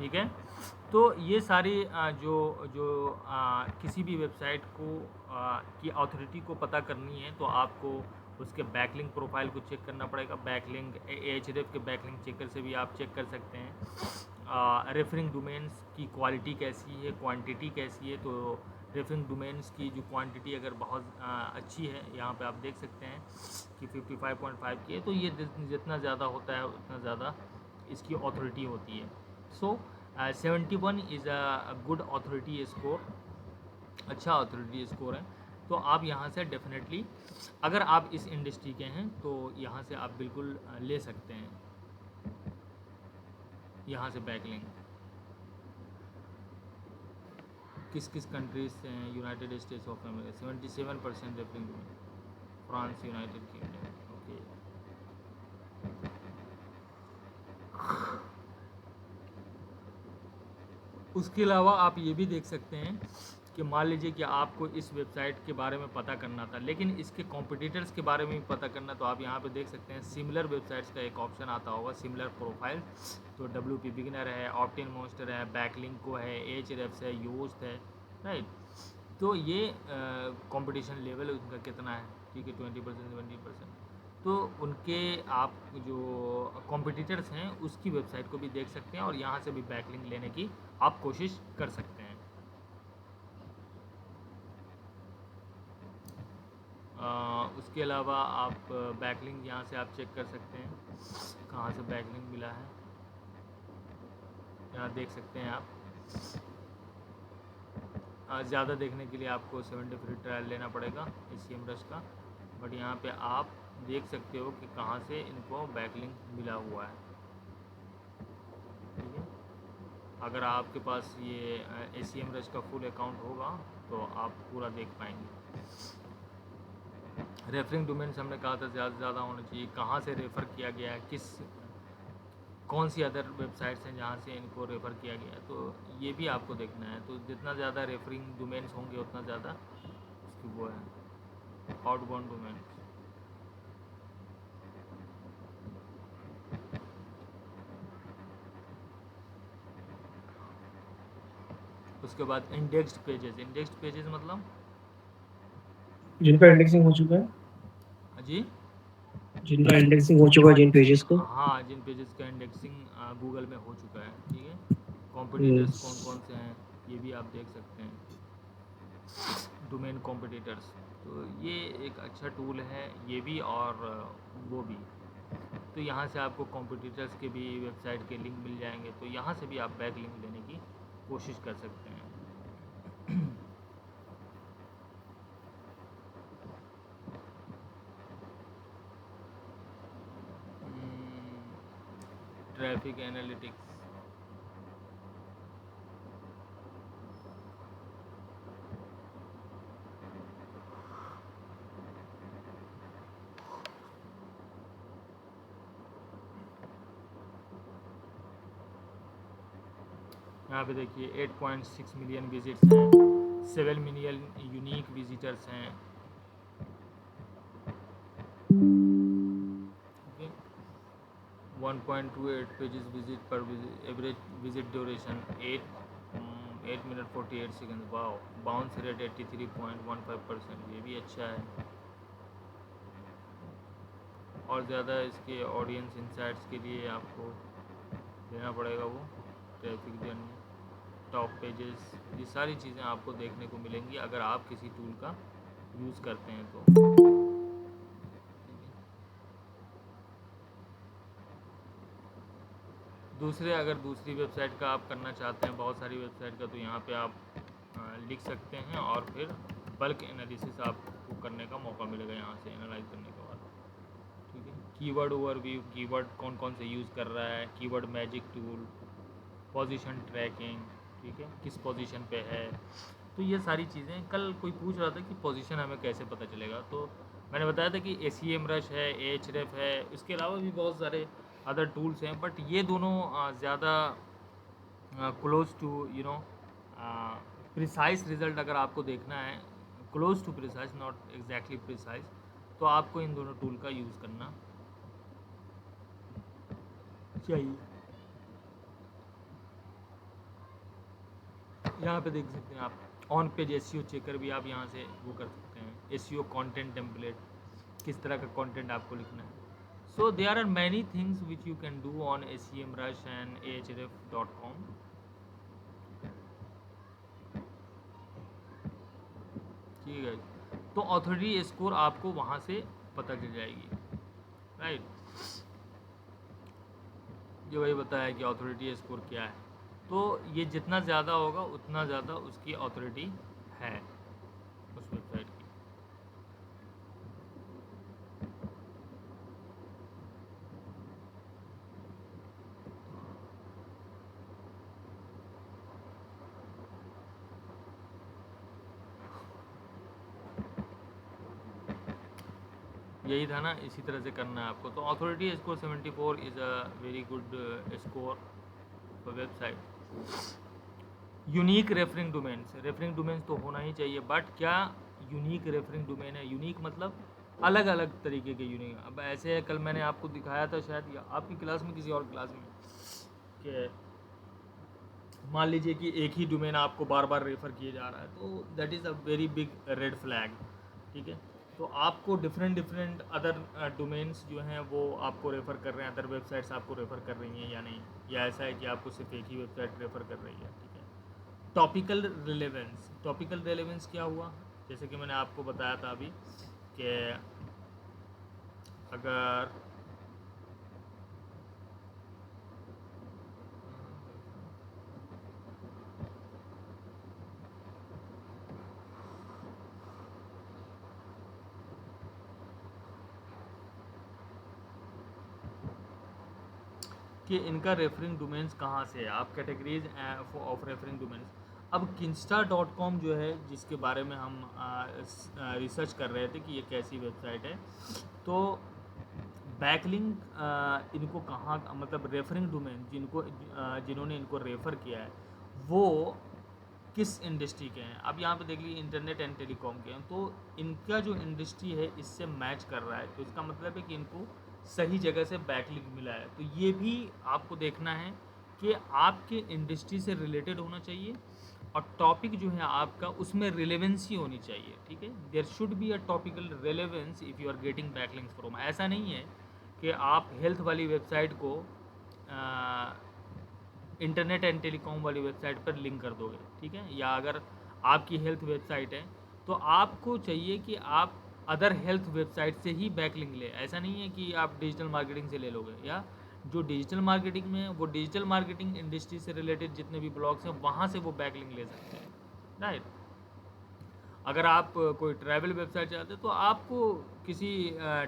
ठीक है। तो ये सारी जो जो किसी भी वेबसाइट को की अथॉरिटी को पता करनी है तो आपको उसके बैकलिंक प्रोफाइल को चेक करना पड़ेगा। बैकलिंक एचरेफ के बैकलिंक चेकर से भी आप चेक कर सकते हैं। रेफरिंग डोमेन्स की क्वालिटी कैसी है, क्वांटिटी कैसी है। तो रेफरिंग डोमेन्स की जो क्वांटिटी अगर बहुत अच्छी है, यहाँ पे आप देख सकते हैं कि 55.5 की है, तो ये जितना ज़्यादा होता है उतना ज़्यादा इसकी अथॉरिटी होती है। सो 71 is a good authority score, अच्छा अथॉरिटी स्कोर है। तो आप यहाँ से डेफिनेटली, अगर आप इस इंडस्ट्री के हैं तो यहाँ से आप बिल्कुल ले सकते हैं, यहाँ से बैकलिंक। किस किस कंट्रीज से हैं? United states of America 77% referring, France, United kingdom, okay. उसके अलावा आप ये भी देख सकते हैं कि मान लीजिए कि आपको इस वेबसाइट के बारे में पता करना था लेकिन इसके कॉम्पिटिटर्स के बारे में भी पता करना, तो आप यहाँ पे देख सकते हैं सिमिलर वेबसाइट्स का एक ऑप्शन आता होगा, सिमिलर प्रोफाइल। तो WP बिगिनर है, ऑप्टिन मोस्टर है, बैकलिंको है, एचरेफ्स है, योस्ट है, राइट। तो ये कंपटीशन लेवल उनका कितना है, ठीक है, 20%, 70%। तो उनके आप जो कॉम्पिटिटर्स हैं उसकी वेबसाइट को भी देख सकते हैं और यहाँ से भी बैकलिंक लेने की आप कोशिश कर सकते हैं। उसके अलावा आप बैकलिंक यहाँ से आप चेक कर सकते हैं कहाँ से बैकलिंक मिला है, यहाँ देख सकते हैं आप। ज़्यादा देखने के लिए आपको 7 डे फ्री ट्रायल लेना पड़ेगा SEMrush का, बट यहाँ पे आप देख सकते हो कि कहाँ से इनको बैकलिंक मिला हुआ है, ठीक है। अगर आपके पास ये SEMrush का फुल अकाउंट होगा तो आप पूरा देख पाएंगे। रेफरिंग डोमेन्स हमने कहा था ज़्यादा से ज़्यादा होना चाहिए, कहाँ से रेफ़र किया गया है, कौन सी अदर वेबसाइट्स हैं जहाँ से इनको रेफ़र किया गया है, तो ये भी आपको देखना है। तो जितना ज़्यादा रेफरिंग डोमेन्स होंगे उतना ज़्यादा इसकी वो है आउटबाउंड डोमेन्स। उसके बाद इंडेक्स्ड पेजेस मतलब जिनका इंडेक्सिंग हो चुका है, जी, जिनका इंडेक्सिंग हो चुका है जिन पेजेस को। हाँ, जिन पेजेस का इंडेक्सिंग गूगल में हो चुका है, ठीक है। हम्म, कॉम्पिटिटर्स कौन कौन से हैं ये भी आप देख सकते हैं, डोमेन कॉम्पिटिटर्स। तो ये एक अच्छा टूल है ये भी और वो भी। तो यहाँ से आपको कॉम्पिटिटर्स के भी वेबसाइट के लिंक मिल जाएंगे, तो यहाँ से भी आप बैक लिंक लेने की कोशिश कर सकते हैं। ट्रैफिक एनालिटिक्स, यहाँ पे देखिए 8.6 मिलियन विजिट्स हैं, 7 मिलियन यूनिक विजिटर्स हैं, ओके। 1.28 पेजेस विजिट पर average visit duration 8 minute 48 second, wow. Bounce rate 83.15%, ये भी अच्छा है। और ज़्यादा इसके ऑडियंस इंसाइट्स के लिए आपको देना पड़ेगा वो ट्रैफिक जर्नी, टॉप पेजेस, ये सारी चीज़ें आपको देखने को मिलेंगी अगर आप किसी टूल का यूज़ करते हैं तो। अगर दूसरी वेबसाइट का आप करना चाहते हैं, बहुत सारी वेबसाइट का, तो यहाँ पे आप लिख सकते हैं और फिर बल्क एनालिसिस आपको करने का मौका मिलेगा यहाँ से एनालाइज करने के बाद, ठीक है। कीवर्ड ओवरव्यू, कीवर्ड कौन कौन से यूज़ कर रहा है, keyword magic tool, position tracking, ठीक है, किस पोजीशन पे है। तो ये सारी चीज़ें, कल कोई पूछ रहा था कि पोजीशन हमें कैसे पता चलेगा, तो मैंने बताया था कि SEMrush है, Ahref है, इसके अलावा भी बहुत सारे अदर टूल्स हैं, बट ये दोनों ज़्यादा क्लोज टू प्रिसाइज रिज़ल्ट अगर आपको देखना है, close to precise, not exactly precise, तो आपको इन दोनों टूल का यूज़ करना चाहिए। यहाँ पे देख सकते हैं आप ऑन पेज एसईओ चेकर भी आप यहाँ से वो कर सकते हैं, एसईओ कंटेंट टेम्पलेट, किस तरह का कंटेंट आपको लिखना है. So there are many things which you can do on SEMrush and ahref.com. ठीक है, तो ऑथोरिटी स्कोर आपको वहाँ से पता चल जाएगी, राइट. जो वही बताया कि ऑथोरिटी स्कोर क्या है, तो ये जितना ज़्यादा होगा उतना ज़्यादा उसकी ऑथोरिटी है उस वेबसाइट की. यही था ना, इसी तरह से करना है आपको. तो authority score 74 is a very good score for website. Unique referring domains, referring domains तो होना ही चाहिए, बट क्या यूनिक रेफरिंग डोमेन है? यूनिक मतलब अलग अलग तरीके के यूनिक. अब ऐसे है, कल मैंने आपको दिखाया था शायद, या आपकी क्लास में किसी और क्लास में, कि मान लीजिए कि एक ही डोमेन आपको बार बार रेफ़र किया जा रहा है, तो that is a very big red flag. ठीक है, तो आपको डिफरेंट अदर डोमेन्स जो हैं वो आपको रेफ़र कर रहे हैं, अदर वेबसाइट्स आपको रेफ़र कर रही हैं या नहीं, या ऐसा है कि आपको सिर्फ एक ही वेबसाइट रेफ़र कर रही है. ठीक है. टॉपिकल रिलेवेंस, टॉपिकल रिलेवेंस क्या हुआ? जैसे कि मैंने आपको बताया था अभी कि अगर कि इनका रेफरिंग डोमेन्स कहाँ से है, आप कैटेगरीज ऑफ रेफरिंग डोमेन्स. अब kinsta.com जो है, जिसके बारे में हम रिसर्च कर रहे थे कि ये कैसी वेबसाइट है, तो बैकलिंक इनको कहाँ, मतलब रेफरिंग डोमेन जिन्होंने इनको रेफ़र किया है वो किस इंडस्ट्री के हैं. अब यहाँ पे देख लीजिए, इंटरनेट एंड टेलीकॉम के हैं, तो इनका जो इंडस्ट्री है इससे मैच कर रहा है, तो इसका मतलब है कि इनको सही जगह से बैकलिंक मिला है. तो ये भी आपको देखना है कि आपके इंडस्ट्री से रिलेटेड होना चाहिए, और टॉपिक जो है आपका उसमें रिलेवेंसी होनी चाहिए. ठीक है, there should be a topical relevance if you are getting backlinks from. ऐसा नहीं है कि आप हेल्थ वाली वेबसाइट को इंटरनेट एंड टेलीकॉम वाली वेबसाइट पर लिंक कर दोगे. ठीक है, या अगर आपकी हेल्थ वेबसाइट है तो आपको चाहिए कि आप अदर हेल्थ वेबसाइट से ही बैकलिंक ले. ऐसा नहीं है कि आप डिजिटल मार्केटिंग से ले लोगे, या जो डिजिटल मार्केटिंग में है वो डिजिटल मार्केटिंग इंडस्ट्री से रिलेटेड जितने भी ब्लॉग्स हैं वहाँ से वो बैकलिंक ले सकते हैं, राइट. अगर आप कोई ट्रैवल वेबसाइट चाहते हैं तो आपको किसी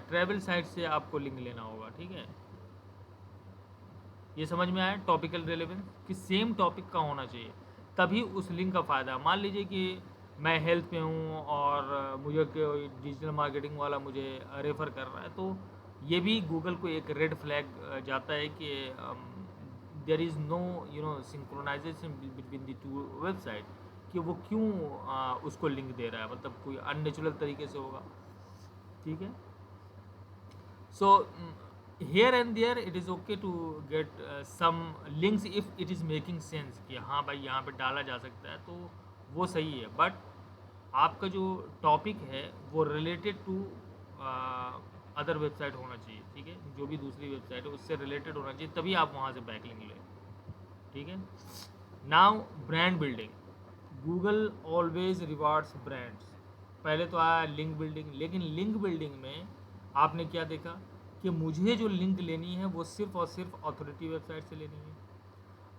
ट्रैवल साइट से आपको लिंक लेना होगा. ठीक है, ये समझ में आया. टॉपिकल रेलेवेंस कि सेम टॉपिक का होना चाहिए, तभी उस लिंक का फ़ायदा. मान लीजिए कि मैं हेल्थ पे हूँ और मुझे कोई डिजिटल मार्केटिंग वाला मुझे रेफ़र कर रहा है, तो ये भी गूगल को एक रेड फ्लैग जाता है कि there is no synchronisation between the two website, कि वो क्यों उसको लिंक दे रहा है, मतलब कोई अननेचुरल तरीके से होगा. ठीक है, so here and there it is okay to get some links if it is making sense, कि हाँ भाई यहाँ पे डाला जा सकता है तो वो सही है, बट आपका जो टॉपिक है वो रिलेटेड टू अदर वेबसाइट होना चाहिए. ठीक है, जो भी दूसरी वेबसाइट है उससे रिलेटेड होना चाहिए, तभी आप वहाँ से बैकलिंक लें. ठीक है. Now brand building, Google always rewards brands. पहले तो आया लिंक बिल्डिंग, लेकिन लिंक बिल्डिंग में आपने क्या देखा कि मुझे जो लिंक लेनी है वो सिर्फ और सिर्फ अथॉरिटी वेबसाइट से लेनी है.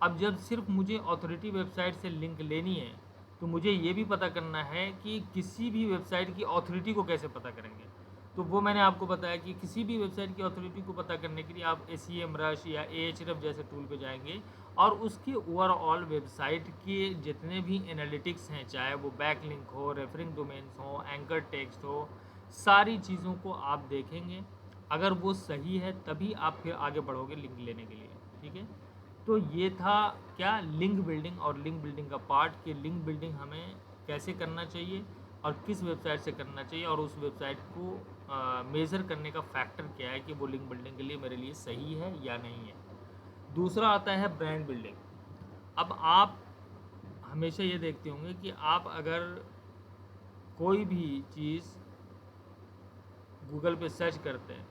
अब जब सिर्फ मुझे अथॉरिटी वेबसाइट से लिंक लेनी है, तो मुझे ये भी पता करना है कि किसी भी वेबसाइट की अथॉरिटी को कैसे पता करेंगे. तो वो मैंने आपको बताया कि किसी भी वेबसाइट की अथॉरिटी को पता करने के लिए आप SEMrush या Ahref जैसे टूल पे जाएंगे, और उसके ओवरऑल वेबसाइट के जितने भी एनालिटिक्स हैं, चाहे वो बैकलिंक हो, रेफरिंग डोमेन्स हो, एंकर टेक्स्ट हो, सारी चीज़ों को आप देखेंगे. अगर वो सही है तभी आप फिर आगे बढ़ोगे लिंक लेने के लिए. ठीक है, तो ये था क्या, लिंक बिल्डिंग, और लिंक बिल्डिंग का पार्ट कि लिंक बिल्डिंग हमें कैसे करना चाहिए और किस वेबसाइट से करना चाहिए, और उस वेबसाइट को मेज़र करने का फैक्टर क्या है कि वो लिंक बिल्डिंग के लिए मेरे लिए सही है या नहीं है. दूसरा आता है ब्रांड बिल्डिंग. अब आप हमेशा ये देखते होंगे कि आप अगर कोई भी चीज़ गूगल पे सर्च करते हैं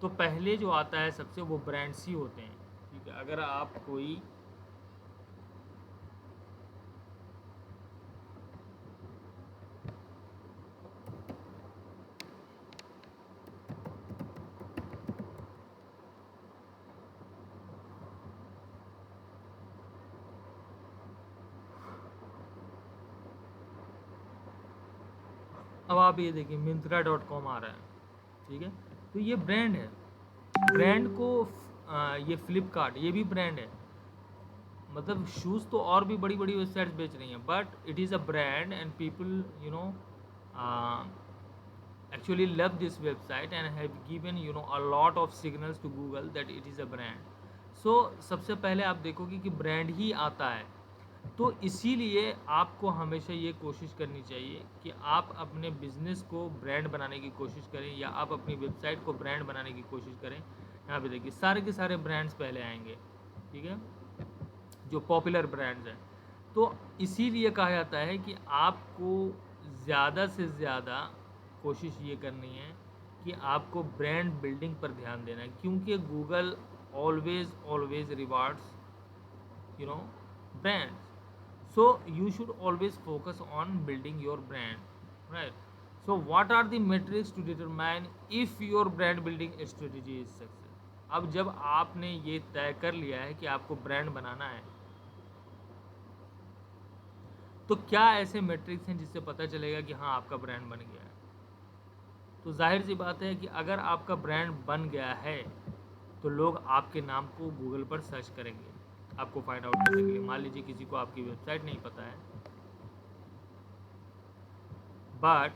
तो पहले जो आता है सबसे वो ब्रांड्स ही होते हैं, ठीक है। अगर आप कोई अब आप ये देखिए Myntra.com आ रहा है, ठीक है, तो ये ब्रांड है। ब्रांड को ये फ्लिपकार्ट ये भी ब्रांड है। मतलब शूज़ तो और भी बड़ी बड़ी वेबसाइट्स बेच रही हैं, but it is a brand and people actually love this website and have given a lot of signals to Google that it is a brand. So सबसे पहले आप देखोगे कि ब्रांड ही आता है। तो इसीलिए आपको हमेशा ये कोशिश करनी चाहिए कि आप अपने बिजनेस को ब्रांड बनाने की कोशिश करें, या आप अपनी वेबसाइट को ब्रांड बनाने की कोशिश करें। यहाँ पे देखिए सारे के सारे ब्रांड्स पहले आएंगे, ठीक है, जो पॉपुलर ब्रांड्स हैं। तो इसीलिए कहा जाता है कि आपको ज़्यादा से ज़्यादा कोशिश ये करनी है कि आपको ब्रांड बिल्डिंग पर ध्यान देना है, क्योंकि Google always rewards brands. So you should always focus on building your brand, right? So what are the metrics to determine if your brand building strategy is success? अब जब आपने ये तय कर लिया है कि आपको ब्रांड बनाना है, तो क्या ऐसे मेट्रिक्स हैं जिससे पता चलेगा कि हाँ आपका ब्रांड बन गया है? तो जाहिर सी बात है कि अगर आपका ब्रांड बन गया है तो लोग आपके नाम को गूगल पर सर्च करेंगे आपको फाइंड आउट करने के लिए। मान लीजिए किसी को आपकी वेबसाइट नहीं पता है, बट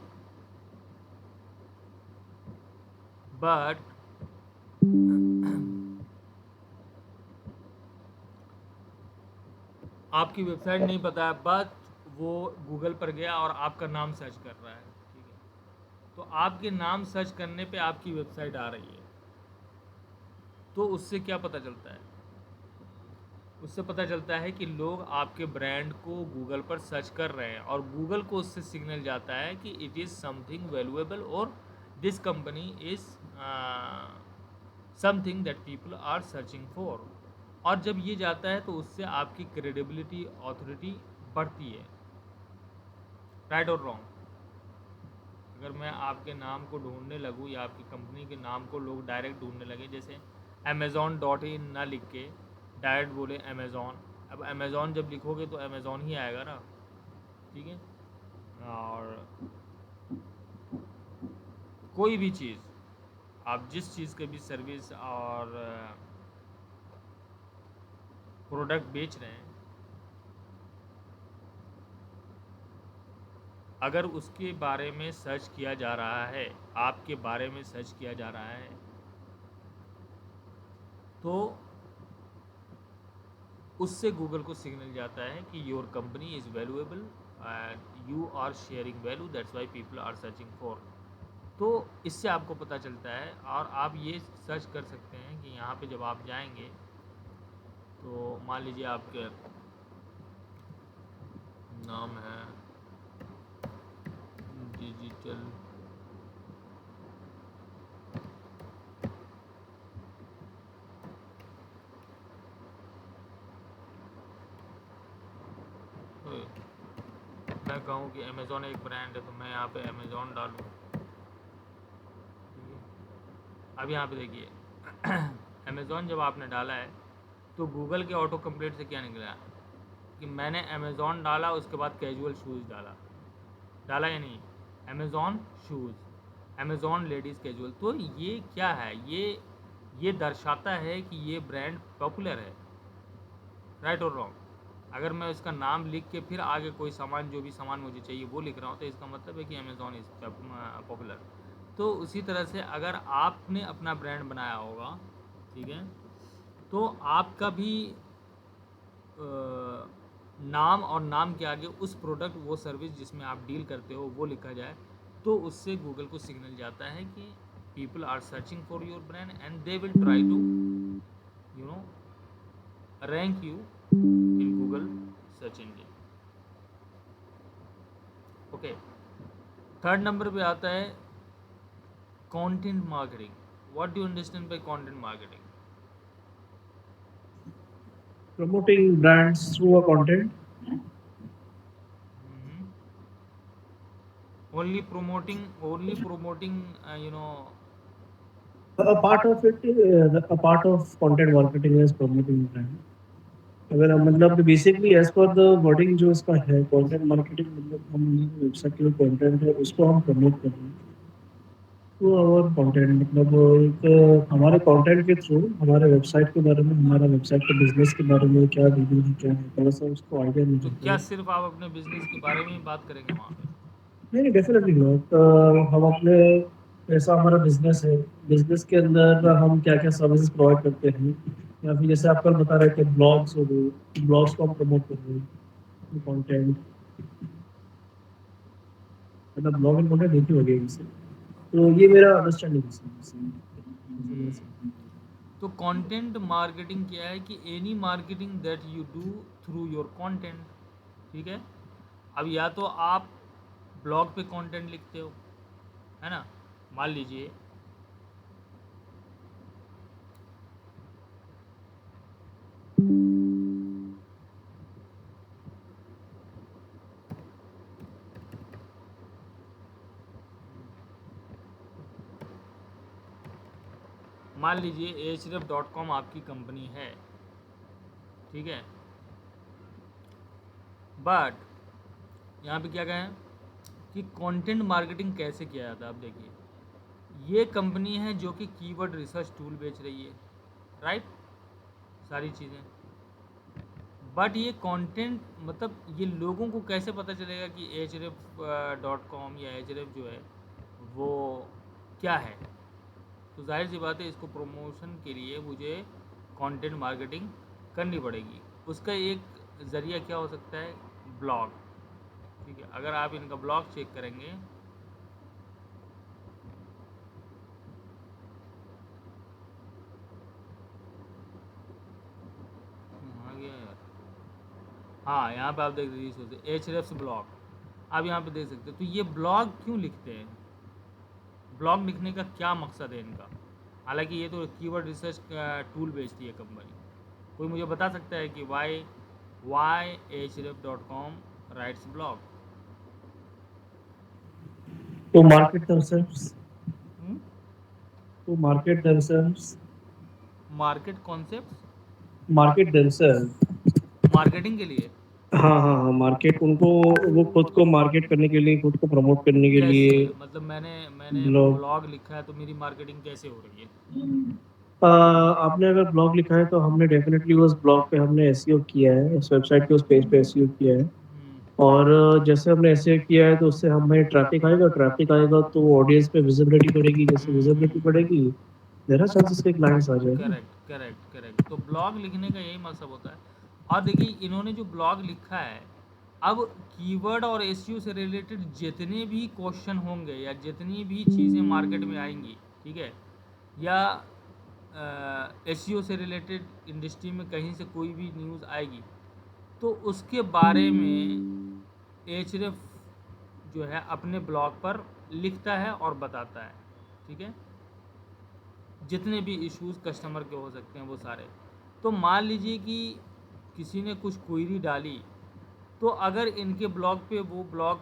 आपकी वेबसाइट नहीं पता है, बट वो गूगल पर गया और आपका नाम सर्च कर रहा है, ठीक है, तो आपके नाम सर्च करने पे आपकी वेबसाइट आ रही है। तो उससे क्या पता चलता है? उससे पता चलता है कि लोग आपके ब्रांड को गूगल पर सर्च कर रहे हैं और गूगल को उससे सिग्नल जाता है कि इट इज़ समथिंग वैल्यूएबल और this company is something that people are searching for. और जब ये जाता है तो उससे आपकी क्रेडिबिलिटी ऑथोरिटी बढ़ती है, राइट और रॉन्ग। अगर मैं आपके नाम को ढूंढने लगूँ या आपकी कंपनी के नाम को लोग डायरेक्ट ढूंढने लगे, जैसे Amazon.in ना लिख के डायरेक्ट बोले अमेज़ॉन, अब अमेज़ॉन जब लिखोगे तो अमेज़ॉन ही आएगा ना, ठीक है। और कोई भी चीज़ आप जिस चीज़ के भी सर्विस और प्रोडक्ट बेच रहे हैं, अगर उसके बारे में सर्च किया जा रहा है, आपके बारे में सर्च किया जा रहा है, तो उससे गूगल को सिग्नल जाता है कि your company is valuable and you are sharing value, that's why people are searching for. तो इससे आपको पता चलता है। और आप ये सर्च कर सकते हैं कि यहाँ पे जब आप जाएंगे तो मान लीजिए आपके नाम है डिजिटल मैं कहूँ कि अमेज़ॉन एक ब्रांड है, तो मैं यहाँ पे अमेज़ॉन डालूँ, ठीक है। अब यहाँ पे देखिए अमेज़ॉन जब आपने डाला है तो गूगल के ऑटो कंप्लीट से क्या निकला कि मैंने अमेज़ॉन डाला, उसके बाद कैजुअल शूज़ डाला या नहीं, Amazon shoes, Amazon ladies casual. तो ये क्या है? ये दर्शाता है कि ये ब्रांड पॉपुलर है, राइट और रॉन्ग। अगर मैं इसका नाम लिख के फिर आगे कोई सामान, जो भी सामान मुझे चाहिए वो लिख रहा हूँ, तो इसका मतलब है कि अमेज़ॉन इज़ पॉपुलर। तो उसी तरह से अगर आपने अपना ब्रांड बनाया होगा, ठीक है, तो आपका भी नाम और नाम के आगे उस प्रोडक्ट वो सर्विस जिसमें आप डील करते हो वो लिखा जाए, तो उससे गूगल को सिग्नल जाता है कि people are searching for your brand and they will try to rank you in Google search engine. Okay, third number पे आता है content marketing. What do you understand by content marketing? Promoting brands through a content. Only promoting, A part of it, a part of content marketing is promoting brand. अगर हम मतलब basically as per the wording जो इसका है content marketing, मतलब हम website के जो कंटेंट है उसको हम प्रमोट कर रहे हैं तो और कंटेंट मतलब एक हमारे कंटेंट के थ्रू हमारे वेबसाइट के बारे में, हमारा वेबसाइट के बिजनेस के बारे में क्या रिव्यू है, क्या है, थोड़ा सा उसको आइडिया मिल तो जाता क्या है. सिर्फ आप अपने बिजनेस के बारे में ही बात करेंगे वहाँ पे? नहीं, डेफिनेटली नॉट. हम अपने, जैसा हमारा बिजनेस है, बिजनेस के अंदर हम क्या क्या सर्विसेज प्रोवाइड करते हैं, या फिर जैसे आप कल बता रहे थे ब्लॉग्स हो गए, ब्लॉग्स को हम प्रमोट कर रहे हैं, कंटेंट मतलब ब्लॉग इन कंटेंट देखी होगी इससे. तो ये मेरा अंडरस्टैंडिंग है. तो कंटेंट मार्केटिंग क्या है कि any marketing that you do through your content. ठीक है, अब या तो आप ब्लॉग पे कंटेंट लिखते हो, है ना, मान लीजिए href.com आपकी कंपनी है, ठीक है, बट यहाँ पे क्या कहें कि कंटेंट मार्केटिंग कैसे किया जाता है. आप देखिए, ये कंपनी है जो कि कीवर्ड रिसर्च टूल बेच रही है, राइट, सारी चीज़ें, बट ये कंटेंट मतलब ये लोगों को कैसे पता चलेगा कि href.com या href जो है वो क्या है. तो जाहिर सी बात है इसको प्रमोशन के लिए मुझे कंटेंट मार्केटिंग करनी पड़ेगी. उसका एक ज़रिया क्या हो सकता है, ब्लॉग. ठीक है, अगर आप इनका ब्लॉग चेक करेंगे आ गया यार, हाँ यहाँ पे आप देख सकते hrefs ब्लॉग, आप यहाँ पे देख सकते हैं. तो ये ब्लॉग क्यों लिखते हैं, ब्लॉग लिखने का क्या मकसद है इनका. हालांकि ये तो कीवर्ड रिसर्च टूल बेचती है कंपनी. कोई मुझे बता सकता है कि why href.com writes blog. to market themselves, to market themselves, market concept, market themselves. Marketing के लिए. हाँ हाँ हाँ, मार्केट उनको, वो खुद को मार्केट करने के लिए, खुद को प्रमोट करने के लिए. कैसे मतलब मैंने ब्लॉग, ब्लॉग लिखा है तो मेरी मार्केटिंग कैसे हो रही है. आपने अगर ब्लॉग लिखा है तो हमने डेफिनेटली उस ब्लॉग पे हमने एसईओ किया है, उस वेबसाइट के उस पेज पे एसईओ किया है. और जैसे हमने एसईओ किया है तो उससे हमें ट्रैफिक आएगा तो ऑडियंस पे विजिबिलिटी बढ़ेगी, जैसे विजिबिलिटी बढ़ेगी देयर आर चांसेस के क्लाइंट्स आ जाएंगे. Correct correct correct. तो ब्लॉग लिखने का यही मतलब होता है. और देखिए इन्होंने जो ब्लॉग लिखा है, अब कीवर्ड और एसईओ से रिलेटेड जितने भी क्वेश्चन होंगे या जितनी भी चीज़ें मार्केट में आएंगी, ठीक है, या एसईओ से रिलेटेड इंडस्ट्री में कहीं से कोई भी न्यूज़ आएगी तो उसके बारे में एचरेफ जो है अपने ब्लॉग पर लिखता है और बताता है. ठीक है, जितने भी इश्यूज़ कस्टमर के हो सकते हैं वो सारे. तो मान लीजिए कि किसी ने कुछ क्वेरी डाली, तो अगर इनके ब्लॉग पे वो ब्लॉग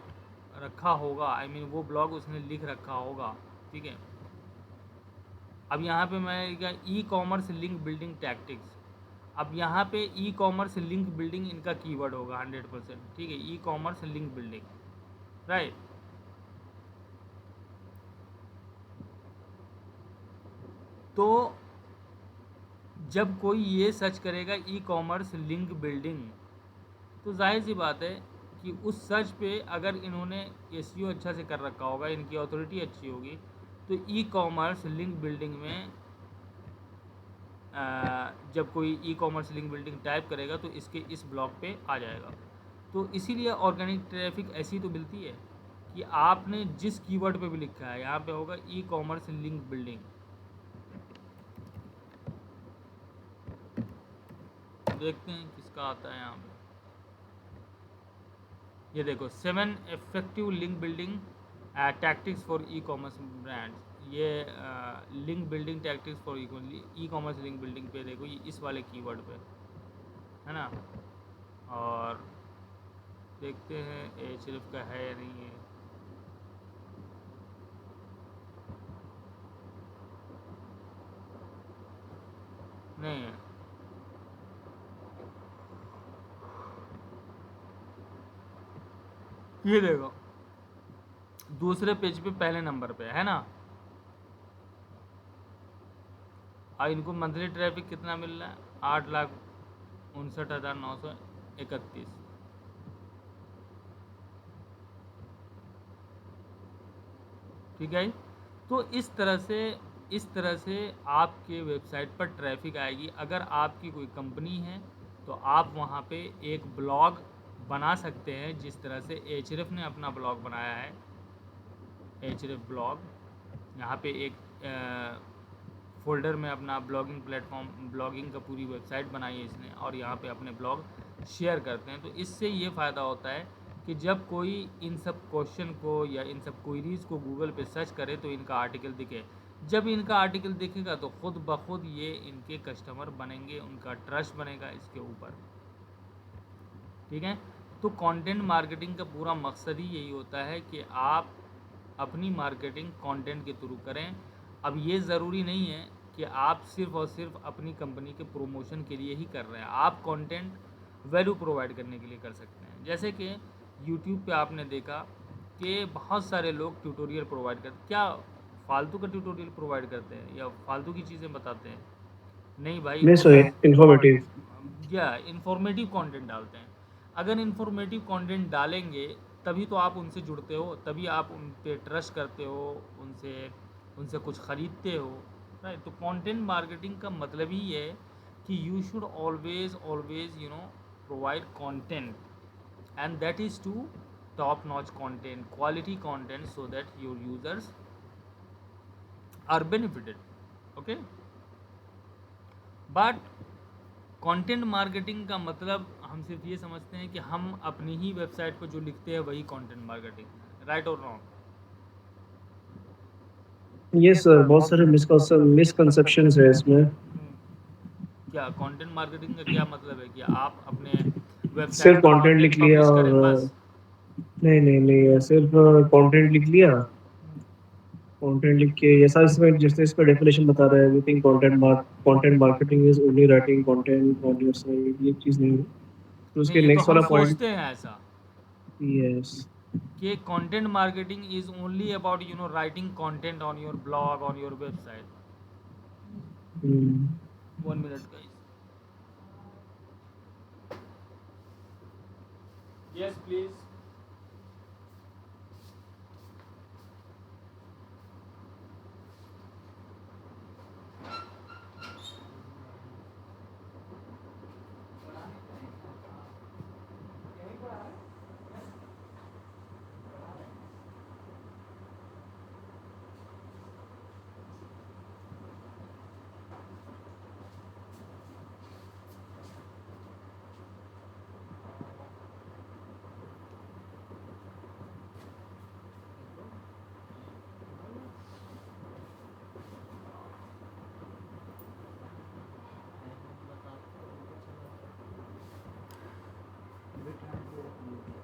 रखा होगा, आई मीन वो ब्लॉग उसने लिख रखा होगा, ठीक है. अब यहाँ पे मैं ई कॉमर्स लिंक बिल्डिंग टैक्टिक्स, अब यहाँ पे ई कॉमर्स लिंक बिल्डिंग इनका कीवर्ड होगा 100%. ठीक है, ई कॉमर्स लिंक बिल्डिंग, राइट. तो जब कोई ये सर्च करेगा ई कॉमर्स लिंक बिल्डिंग, तो जाहिर सी बात है कि उस सर्च पे अगर इन्होंने एसईओ अच्छा से कर रखा होगा, इनकी अथॉरिटी अच्छी होगी, तो ई कॉमर्स लिंक बिल्डिंग में जब कोई ई कॉमर्स लिंक बिल्डिंग टाइप करेगा तो इसके इस ब्लॉग पे आ जाएगा. तो इसीलिए ऑर्गेनिक ट्रैफिक ऐसी तो मिलती है कि आपने जिस कीवर्ड पे भी लिखा है, यहाँ पे होगा ई कॉमर्स लिंक बिल्डिंग. देखते हैं किसका आता है यहाँ पे. ये देखो 7 effective link building tactics for e commerce brands. ये link building tactics for e commerce link building पे देखो, ये इस वाले कीवर्ड पे है ना। और देखते हैं एचएफ का है या नहीं है। नहीं है। ये देखो दूसरे पेज पे पहले नंबर पे है ना। और इनको मंथली ट्रैफिक कितना मिल रहा है? 8,59,931। ठीक है। तो इस तरह से आपके वेबसाइट पर ट्रैफिक आएगी। अगर आपकी कोई कंपनी है तो आप वहाँ पे एक ब्लॉग बना सकते हैं, जिस तरह से एचरेफ ने अपना ब्लॉग बनाया है। एचरेफ ब्लॉग यहाँ पे एक फोल्डर में अपना ब्लॉगिंग प्लेटफॉर्म, ब्लॉगिंग का पूरी वेबसाइट बनाई है इसने, और यहाँ पे अपने ब्लॉग शेयर करते हैं। तो इससे ये फ़ायदा होता है कि जब कोई इन सब क्वेश्चन को या इन सब क्वेरीज़ को गूगल पे सर्च करे तो इनका आर्टिकल दिखे। जब इनका आर्टिकल दिखेगा तो खुद ब खुद ये इनके कस्टमर बनेंगे, उनका ट्रस्ट बनेगा इसके ऊपर। ठीक है। तो कंटेंट मार्केटिंग का पूरा मकसद ही यही होता है कि आप अपनी मार्केटिंग कंटेंट के थ्रू करें। अब ये ज़रूरी नहीं है कि आप सिर्फ और सिर्फ अपनी कंपनी के प्रमोशन के लिए ही कर रहे हैं। आप कंटेंट वैल्यू प्रोवाइड करने के लिए कर सकते हैं। जैसे कि यूट्यूब पे आपने देखा कि बहुत सारे लोग ट्यूटोरियल प्रोवाइड करते, क्या फालतू का ट्यूटोरियल प्रोवाइड करते हैं या फालतू की चीज़ें बताते हैं? नहीं भाई, नहीं सो इन्फॉर्मेटिव। या इंफॉर्मेटिव कंटेंट डालते हैं। अगर इंफॉर्मेटिव कंटेंट डालेंगे तभी तो आप उनसे जुड़ते हो, तभी आप उन पे ट्रस्ट करते हो, उनसे कुछ ख़रीदते हो, राइट। तो कंटेंट मार्केटिंग का मतलब ही है कि you should always always provide content, and that is to top notch content, quality content, so that your users are benefited. Okay. But content marketing का मतलब हम सिर्फ ये समझते हैं कि हम अपनी ही वेबसाइट पर जो लिखते हैं वही कंटेंट मार्केटिंग है, राइट और रॉन्ग? यस सर, बहुत सारे मिसकंसेप्शंस है इसमें। क्या कंटेंट मार्केटिंग का क्या मतलब है कि आप अपने सिर्फ वेबसाइट पर कंटेंट लिख कंटेंट लिया पब्लिश और करें बस? नहीं नहीं नहीं, सिर्फ कंटेंट लिख लिया। कंटेंट लिख के ऐसा, इसमें जैसे इसका डेफिनेशन बता रहा है, everything content marketing is only writing content on your site, ये चीज़ नहीं है। तो नहीं, उसके ये तो नेक्स्ट हम वाला पॉइंट। सोचते हैं ऐसा यस। कि content marketing is only about writing content on your blog, on your website. 1 minute guys. Yes please.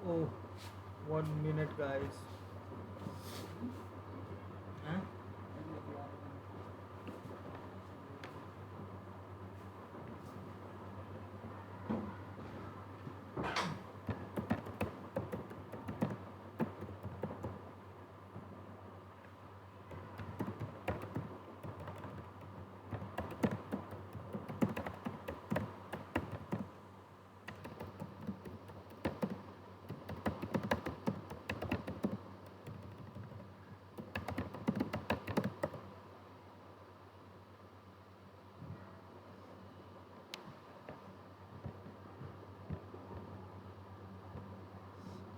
Oh, 1 minute guys. Huh?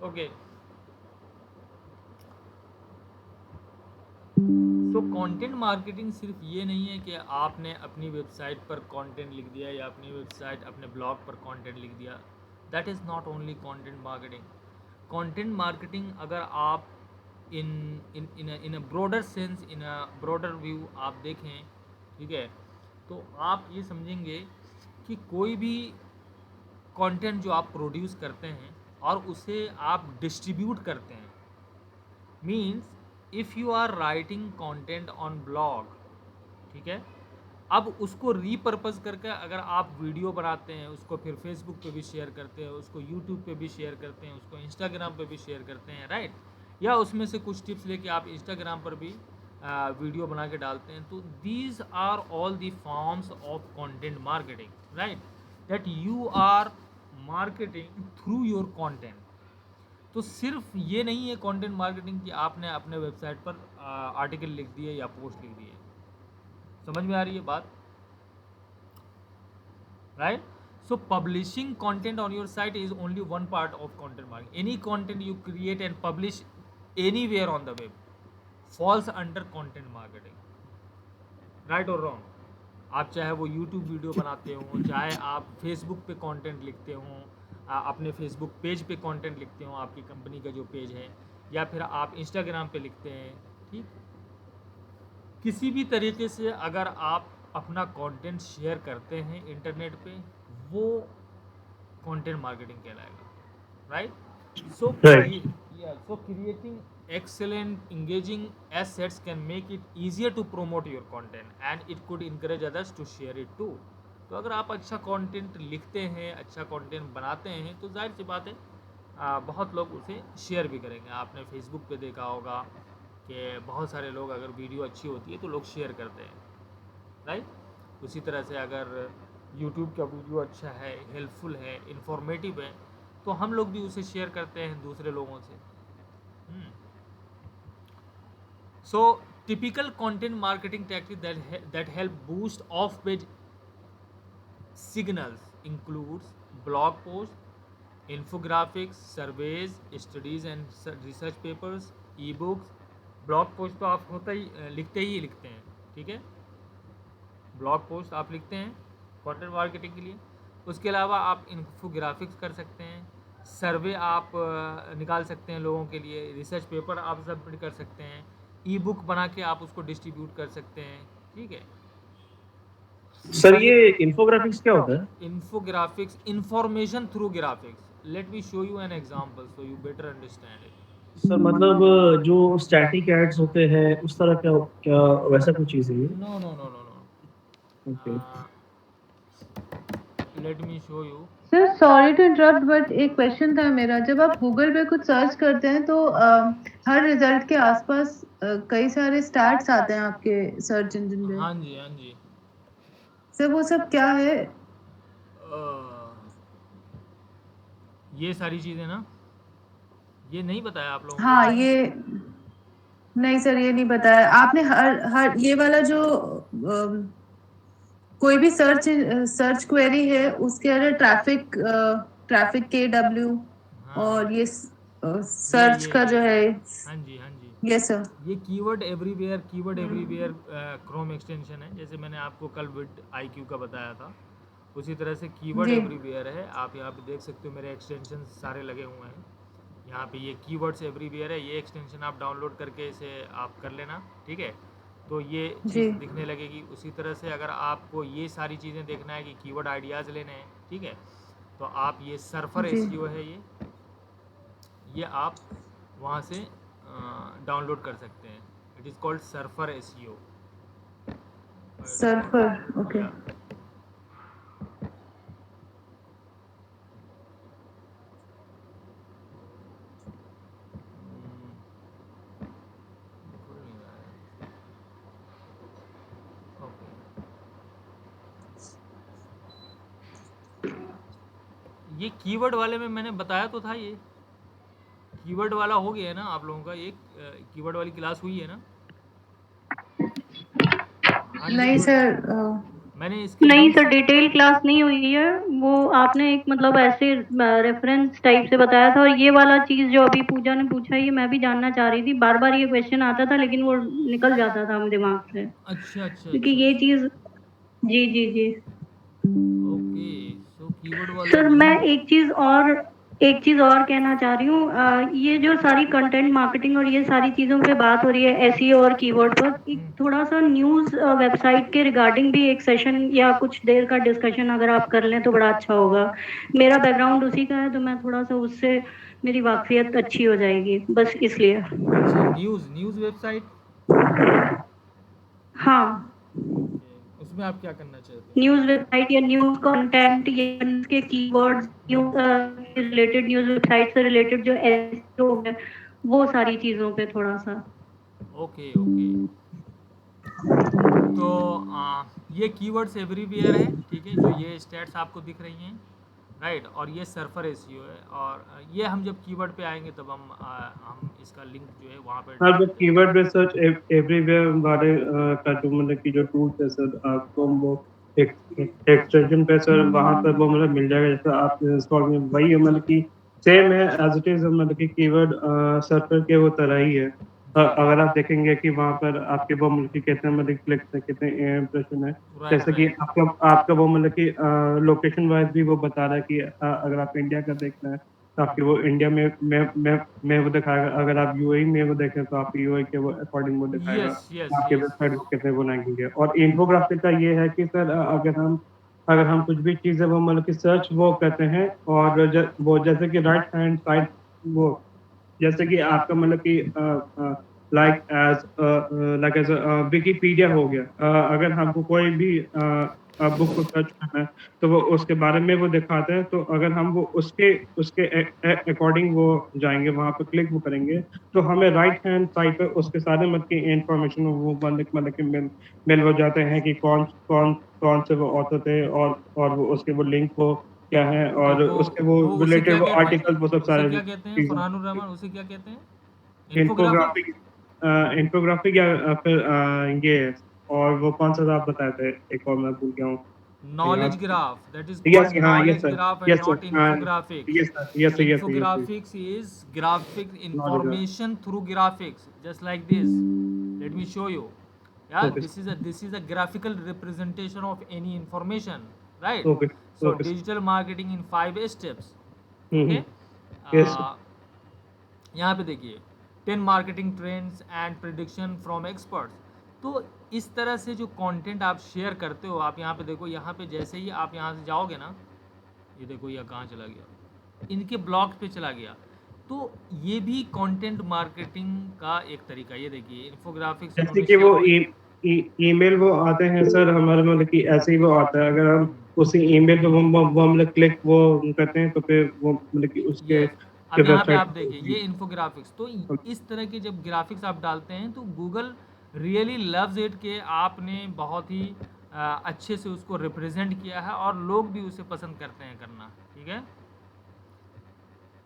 Okay. So content marketing सिर्फ ये नहीं है कि आपने अपनी वेबसाइट पर कंटेंट लिख दिया या अपनी वेबसाइट, अपने ब्लॉग पर कंटेंट लिख दिया। That is not only content marketing. Content marketing अगर आप in in a broader sense, in a broader view आप देखें, ठीक है, तो आप ये समझेंगे कि कोई भी कंटेंट जो आप प्रोड्यूस करते हैं और उसे आप डिस्ट्रीब्यूट करते हैं, means if you are writing content on blog, ठीक है, अब उसको रीपर्पज़ करके अगर आप वीडियो बनाते हैं, उसको फिर फेसबुक पे भी शेयर करते हैं, उसको यूट्यूब पे भी शेयर करते हैं, उसको इंस्टाग्राम पे भी शेयर करते हैं, राइट, या उसमें से कुछ टिप्स लेके आप इंस्टाग्राम पर भी वीडियो बना के डालते हैं, तो these are all the forms of content marketing, right, that you are marketing through your content. तो सिर्फ ये नहीं है कंटेंट मार्केटिंग कि आपने अपने वेबसाइट पर आर्टिकल लिख दिए या पोस्ट लिख दिए। समझ में आ रही है बात, right? So publishing content on your site is only one part of content marketing. Any content you create and publish anywhere on the web falls under content marketing, right or wrong? आप चाहे वो YouTube video बनाते हो, चाहे आप Facebook पे content लिखते हो, अपने Facebook पेज पे कंटेंट लिखते हो, आपकी कंपनी का जो पेज है, या फिर आप Instagram पे लिखते हैं, ठीक, किसी भी तरीके से अगर आप अपना कंटेंट शेयर करते हैं इंटरनेट पे, वो कंटेंट मार्केटिंग कहलाएगा, right. So Right. Creating excellent engaging assets can make it easier to promote your content and it could encourage others to share it too। तो अगर आप अच्छा कंटेंट लिखते हैं, अच्छा कंटेंट बनाते हैं, तो जाहिर सी बात है बहुत लोग उसे शेयर भी करेंगे। आपने फेसबुक पे देखा होगा कि बहुत सारे लोग, अगर वीडियो अच्छी होती है तो लोग शेयर करते हैं, राइट। उसी तरह से अगर यूट्यूब का वीडियो अच्छा है, हेल्पफुल है, इंफॉर्मेटिव है, तो हम लोग भी उसे शेयर करते हैं दूसरे लोगों से। So typical content marketing tactic that help boost off page signals includes blog posts, infographics, surveys, studies and research papers, e-books। Blog post तो आप लिखते ही लिखते हैं, ठीक है, ब्लॉग पोस्ट आप लिखते हैं कंटेंट मार्केटिंग के लिए। उसके अलावा आप इन्फोग्राफिक्स कर सकते हैं, सर्वे आप निकाल सकते हैं लोगों के लिए, रिसर्च पेपर आप सबमिट कर सकते हैं, ई बुक बना के आप उसको डिस्ट्रीब्यूट कर सकते हैं, ठीक है। सर ये इंफोग्राफिक्स क्या होता है? Infographics, information through graphics. Late me show you an example so you better understand it. Sir मतलब जो स्टैटिक एड्स होते हैं उस तरह क्या क्या वैसा कुछ चीज़ है ये? No no no no no, okay. Let me show you. Sir sorry to interrupt, but एक क्वेश्चन था मेरा। जब आप गूगल पे कुछ सर्च करते हैं तो हर रिजल्ट के आसपास कई सारे स्टैट्स आते हैं आपके सर्च इंजन पे। हाँ जी, हाँ जी। सर वो सब क्या है? ये सारी चीज़ें ना, ये नहीं बताया आप लोगों को? हाँ, ये नहीं सर, ये नहीं बताया आपने। हर हर ये वाला जो कोई भी सर्च क्वेरी है उसके अंदर ट्रैफिक KW हाँ, और ये ये सर्च का जो है। हाँ जी, हाँ जी। Yes sir. ये कीवर्ड एवरीवेयर क्रोम एक्सटेंशन है, जैसे मैंने आपको कल विद IQ का बताया था, उसी तरह से कीवर्ड जी। एवरीवेयर है। आप यहाँ पे देख सकते हो मेरे एक्सटेंशन सारे लगे हुए हैं। यहाँ पे ये कीवर्ड्स एवरीवेयर है, ये एक्सटेंशन आप डाउनलोड करके इसे आप कर लेना, ठीक है, तो ये जी। चीज़ दिखने लगेगी। उसी तरह से अगर आपको ये सारी चीज़ें देखना है कि कीवर्ड आइडियाज़ लेने हैं, ठीक है, तो आप ये सर्फर जी। SEO है, ये आप वहाँ से डाउनलोड कर सकते हैं। It is called surfer SEO। Surfer, okay. ये कीवर्ड वाले में मैंने बताया तो था, ये कीवर्ड वाला हो गया है ना आप लोगों का, ये कीवर्ड वाली क्लास हुई है ना? नहीं सर, मैंने इसके नहीं लिंक्स सर, डिटेल क्लास नहीं हुई है। वो आपने एक मतलब ऐसे रेफरेंस टाइप से बताया था। और ये वाला चीज़ जो अभी पूजा ने पूछा, ये मैं भी जानना चाह रही थी। बार बार ये क्वेश्चन आता था लेकिन वो निकल जाता था हम दिमाग से, अच्छा अच्छा क्योंकि अच्छा ये चीज़। जी जी जी ओके। सो कीवर्ड वाले सर, मैं एक चीज़ और एक चीज़ और कहना चाह रही हूँ, ये जो सारी कंटेंट मार्केटिंग और ये सारी चीज़ों पे बात हो रही है एसईओ और कीवर्ड पर, एक थोड़ा सा न्यूज़ वेबसाइट के रिगार्डिंग भी एक सेशन या कुछ देर का डिस्कशन अगर आप कर लें तो बड़ा अच्छा होगा। मेरा बैकग्राउंड उसी का है तो मैं थोड़ा सा उससे मेरी वाकफियत अच्छी हो जाएगी, बस इसलिए। अच्छा, न्यूज़ वेबसाइट। हाँ, ओके, उसमें आप क्या करना चाहते हैं? न्यूज़ वेबसाइट या न्यूज़ कंटेंट या न्यूज़ के keywords, news related, news website से रिलेटेड जो एसईओ है वो सारी चीज़ों पे थोड़ा सा। Okay okay. तो ये कीवर्ड्स एवरीवेयर है, ठीक है, जो ये स्टैट्स आपको दिख रही हैं, राइट। और ये सर्फर एसईओ है, और ये हम जब कीवर्ड पे आएंगे तब हम इसका लिंक जो है वहाँ पे हाँ, डाल जो देंगे। कीवर्ड रिसर्च एवरीवेयर वाले का जो मतलब की जो टूल्स है सर, आपको वो एक्सटेंशन पे सर वहाँ पर वो मतलब मिल जाएगा, जैसे आप इंस्टॉल में वही है, मतलब की सेम है एज इट इज, मतलब की कीवर्ड सर्च के वो तरह ही है। अगर आप देखेंगे कि वहाँ पर आपके वो मतलब की कितने मतलब क्लिक्स है, कितने इम्प्रेशन है, राइट जैसे कि राइट। आपका आपका वो मतलब की लोकेशन वाइज भी वो बता रहा है कि अगर आप इंडिया का देखना है तो आपके वो इंडिया में वो दिखाएगा, अगर आप यूएई में वो देखें तो आपके यूएई के वो अकॉर्डिंग वो दिखाएगा, यस यस आपके यस। वेबसाइट को कितने वो रैंकिंग है। और इन्फोग्राफिक का ये है कि सर अगर हम कुछ भी चीजें वो मतलब कि सर्च वो करते हैं, और वो जैसे कि राइट हैंड साइड वो, जैसे कि आपका मतलब कि लाइक एज विकिपीडिया हो गया, अगर हमको कोई भी बुक को सर्च करना है तो वो उसके बारे में वो दिखाते हैं, तो अगर हम वो उसके उसके अकॉर्डिंग वो जाएंगे, वहां पर क्लिक वो करेंगे, तो हमें राइट हैंड साइड पे उसके सारे मतलब की इंफॉर्मेशन वो मतलब कि मिल हो जाते हैं कि कौन कौन कौन से वो ऑथर थे, और वो उसके वो लिंक हो क्या है, तो और उसके वो वो उसे रिलेटेड क्या वो कहते आर्टिकल वो हैं, सब उसे सारे क्या कहते हैं चीजें। फरहानुर रहमान, उसे क्या कहते हैं? इन्फोग्राफिक। इन्फोग्राफिक, इन्फोग्राफिक या फिर ये, और वो कौन सा था आप बताए थे, एक और मैं भूल गया हूँ नॉलेज याद। Graph, that is yes, called हाँ, yes knowledge sir, graph and yes not sir, infographics. Yes sir, yes yes yes, Infographics is graphic knowledge, information through graphics, just like this. Let me show you. Yeah, okay this is a graphical representation of any information, right? Okay So okay, digital marketing in 5 steps. Hmm, Okay. Yes uh, यहाँ पे देखिए 10 marketing trends and prediction from experts. तो इस तरह से जो content आप share करते हो, आप यहाँ पे देखो, यहाँ पे जैसे ही आप यहाँ से जाओगे ना, ये देखो यह कहाँ चला गया, इनके ब्लॉग पे चला गया। तो ये भी कंटेंट मार्केटिंग का एक तरीका, ये देखिए इन्फोग्राफिक्स जैसे इन्होंने कि शेयर वो किए। ईमेल वो आते हैं सर हमारे, मतलब कि ऐसे ही वो आता है, अगर हम उसी ईमेल पे वो मतलब क्लिक वो करते हैं, तो फिर वो मतलब कि उसके यस। अब यहाँ पे आप देखिए ये वेबसाइट। इन्फोग्राफिक्स, तो इस तरह के जब ग्राफिक्स आप डालते हैं तो गूगल रियली लव्स इट के आपने बहुत ही अच्छे से उसको रिप्रेजेंट किया है, और लोग भी उसे पसंद करते हैं करना, ठीक है।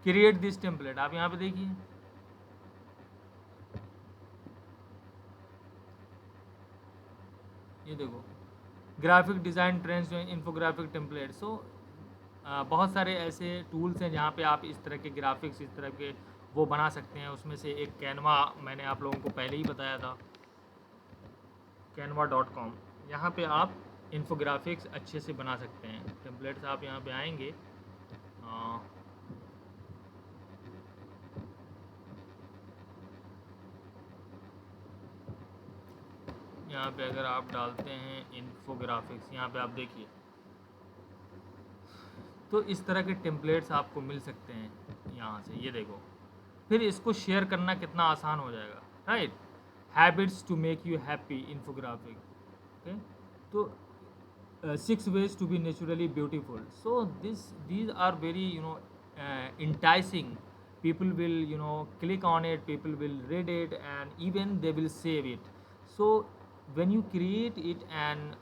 क्रिएट दिस टेम्पलेट, आप यहाँ पे देखिए, ये देखो graphic design trends infographic template. So बहुत सारे ऐसे टूल्स हैं जहाँ पे आप इस तरह के ग्राफिक्स, इस तरह के वो बना सकते हैं। उसमें से एक कैनवा, मैंने आप लोगों को पहले ही बताया था, canva.com। यहाँ पे आप इन्फोग्राफिक्स अच्छे से बना सकते हैं। टेम्पलेट्स आप यहाँ पे आएंगे, यहाँ पे अगर आप डालते हैं इन्फोग्राफिक्स, यहाँ पे आप देखिए, तो इस तरह के टेम्पलेट्स आपको मिल सकते हैं यहाँ से, ये देखो। फिर इसको शेयर करना कितना आसान हो जाएगा, right. Habits to make you happy infographic, okay. तो 6 ways to be naturally beautiful. So these are very enticing. People will click on it, people will read it, and even they will save it. So when you create it and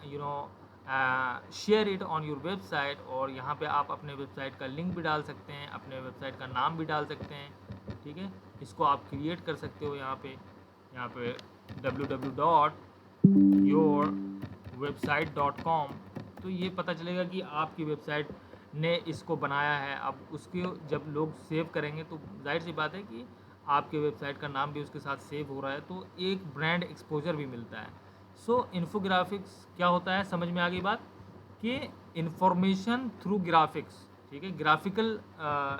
share it on your website, और यहाँ पे आप अपने website का link भी डाल सकते हैं, अपने वेबसाइट का नाम भी डाल सकते हैं, ठीक है। इसको आप क्रिएट कर सकते हो यहाँ पे www.yourwebsite.com। तो ये पता चलेगा कि आपकी वेबसाइट ने इसको बनाया है। अब उसके जब लोग सेव करेंगे तो जाहिर सी बात है कि आपके वेबसाइट का नाम भी उसके साथ सेव हो रहा है, तो एक ब्रांड एक्सपोजर भी मिलता है। सो इन्फोग्राफिक्स क्या होता है, समझ में आ गई बात, कि इन्फॉर्मेशन थ्रू ग्राफिक्स, ठीक है। ग्राफिकल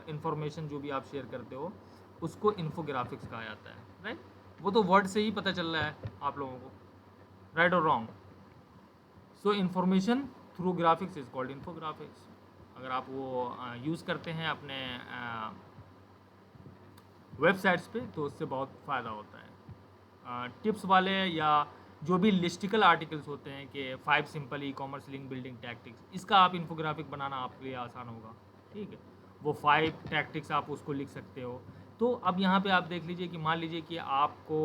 इंफॉर्मेशन जो भी आप शेयर करते हो उसको इन्फोग्राफिक्स कहा जाता है, राइट। वो तो वर्ड से ही पता चल रहा है आप लोगों को, राइट और wrong. So information through graphics is called infographics. अगर आप वो यूज़ करते हैं अपने वेबसाइट्स पे तो उससे बहुत फ़ायदा होता है। टिप्स वाले या जो भी लिस्टिकल आर्टिकल्स होते हैं कि 5 सिंपल ई कॉमर्स लिंक बिल्डिंग टैक्टिक्स, इसका आप इन्फोग्राफिक बनाना आपके लिए आसान होगा, ठीक है। वो 5 टैक्टिक्स आप उसको लिख सकते हो। तो अब यहाँ पे आप देख लीजिए कि मान लीजिए कि आपको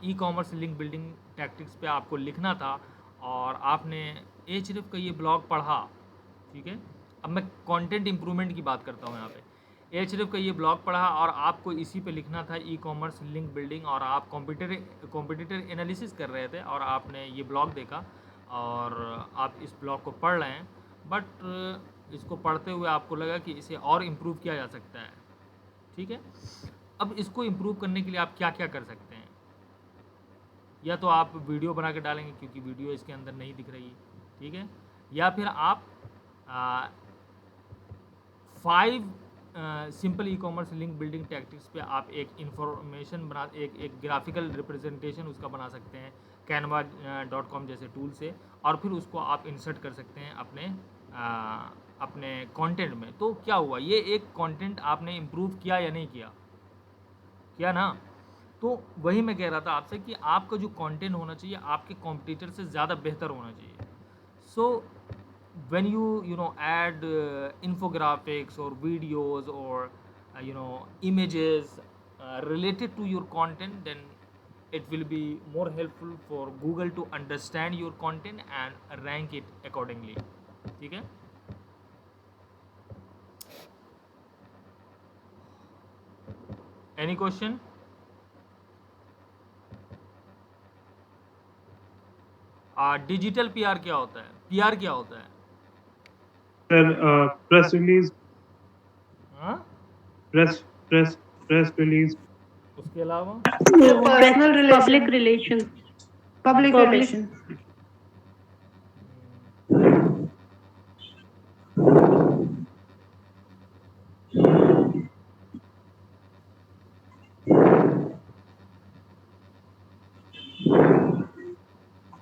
ई कॉमर्स लिंक बिल्डिंग टैक्टिक्स पे आपको लिखना था और आपने एचएरएफ का ये ब्लॉग पढ़ा, ठीक है। अब मैं कंटेंट इंप्रूवमेंट की बात करता हूँ यहाँ पे। एचएरएफ का ये ब्लॉग पढ़ा और आपको इसी पे लिखना था ई कॉमर्स लिंक बिल्डिंग, और आप कॉम्पिटिटर एनालिसिस कर रहे थे और आपने ये ब्लॉग देखा और आप इस ब्लॉग को पढ़ रहे हैं, बट इसको पढ़ते हुए आपको लगा कि इसे और इम्प्रूव किया जा सकता है, ठीक है। अब इसको इम्प्रूव करने के लिए आप क्या क्या कर सकते हैं? या तो आप वीडियो बना के डालेंगे क्योंकि वीडियो इसके अंदर नहीं दिख रही है, ठीक है। या फिर आप 5 सिंपल ई कॉमर्स लिंक बिल्डिंग टैक्टिक्स पे आप एक इंफॉर्मेशन बना एक ग्राफिकल रिप्रेजेंटेशन उसका बना सकते हैं canva.com जैसे टूल से, और फिर उसको आप इंसर्ट कर सकते हैं अपने कंटेंट में। तो क्या हुआ, ये एक कंटेंट आपने इम्प्रूव किया या नहीं किया ना। तो वही मैं कह रहा था आपसे कि आपका जो कंटेंट होना चाहिए आपके कॉम्पिटिटर से ज़्यादा बेहतर होना चाहिए। सो when you know add infographics or videos or images related to your content, then it will be more helpful for Google to understand your content and rank it accordingly, ठीक है। any question? डिजिटल पीआर क्या होता है? PR क्या होता है? Press release, हाँ, press release, उसके अलावा personnel public relation, relation. Public Public. Relation.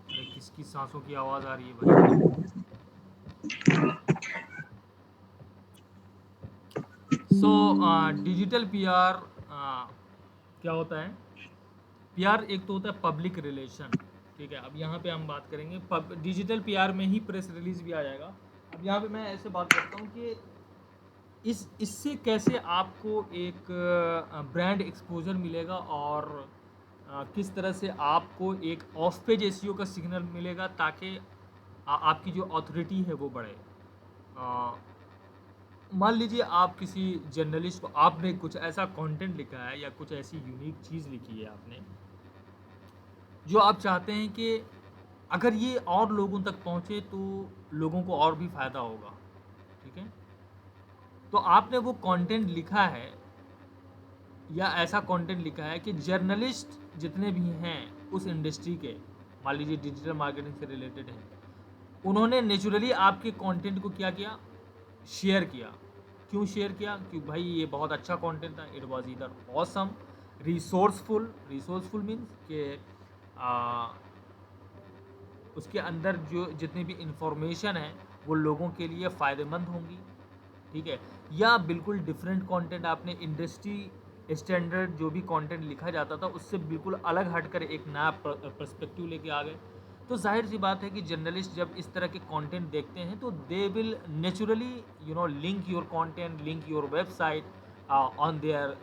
अरे किसकी सांसों की आवाज़ आ रही है भाई? सो डिजिटल पीआर क्या होता है? पीआर एक तो होता है पब्लिक रिलेशन, ठीक है। अब यहाँ पे हम बात करेंगे डिजिटल पीआर में ही प्रेस रिलीज भी आ जाएगा। अब यहाँ पे मैं ऐसे बात करता हूँ कि इससे कैसे आपको एक ब्रांड एक्सपोजर मिलेगा और किस तरह से आपको एक ऑफ पेज एसईओ का सिग्नल मिलेगा ताकि आपकी जो अथॉरिटी है वो बढ़े। मान लीजिए आप किसी जर्नलिस्ट को, आपने कुछ ऐसा कंटेंट लिखा है या कुछ ऐसी यूनिक चीज़ लिखी है आपने जो आप चाहते हैं कि अगर ये और लोगों तक पहुँचे तो लोगों को और भी फ़ायदा होगा, ठीक है। तो आपने वो कंटेंट लिखा है या ऐसा कंटेंट लिखा है कि जर्नलिस्ट जितने भी हैं उस इंडस्ट्री के, मान लीजिए डिजिटल मार्केटिंग से रिलेटेड हैं, उन्होंने नेचुरली आपके कंटेंट को क्या किया, शेयर किया। क्यों शेयर किया? क्योंकि भाई ये बहुत अच्छा कंटेंट था, it was either awesome, resourceful means कि उसके अंदर जो जितनी भी इंफॉर्मेशन है वो लोगों के लिए फ़ायदेमंद होंगी, ठीक है। या बिल्कुल डिफरेंट कंटेंट, आपने इंडस्ट्री स्टैंडर्ड जो भी कंटेंट लिखा जाता था उससे बिल्कुल अलग हटकर एक नया पर्सपेक्टिव लेके आ गए। तो जाहिर सी बात है कि जर्नलिस्ट जब इस तरह के कंटेंट देखते हैं तो they will naturally link your content, link your website on their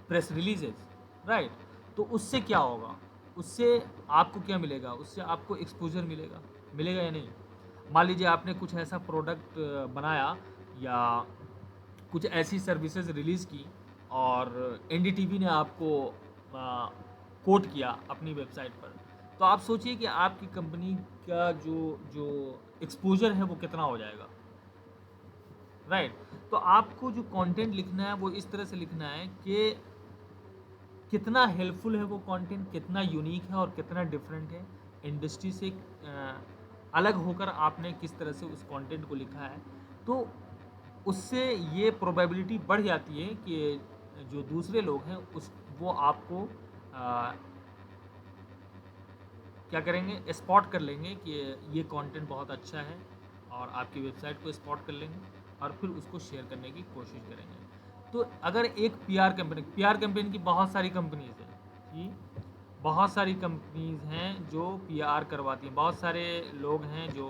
press releases, right. तो उससे क्या होगा, उससे आपको क्या मिलेगा? उससे आपको एक्सपोजर मिलेगा या नहीं? मान लीजिए आपने कुछ ऐसा प्रोडक्ट बनाया या कुछ ऐसी सर्विसेज रिलीज़ की और एनडीटीवी ने आपको कोट किया अपनी वेबसाइट पर, तो आप सोचिए कि आपकी कंपनी का जो एक्सपोजर है वो कितना हो जाएगा, राइट। तो आपको जो कंटेंट लिखना है वो इस तरह से लिखना है कि कितना हेल्पफुल है वो कंटेंट, कितना यूनिक है और कितना डिफरेंट है, इंडस्ट्री से अलग होकर आपने किस तरह से उस कंटेंट को लिखा है, तो उससे ये प्रोबेबिलिटी बढ़ जाती है कि जो दूसरे लोग हैं वो आपको क्या करेंगे, स्पॉट कर लेंगे कि ये कंटेंट बहुत अच्छा है, और आपकी वेबसाइट को स्पॉट कर लेंगे और फिर उसको शेयर करने की कोशिश करेंगे। तो अगर एक पीआर कंपनी की बहुत सारी कंपनीज हैं कि बहुत सारी कंपनीज हैं जो पीआर करवाती हैं, बहुत सारे लोग हैं जो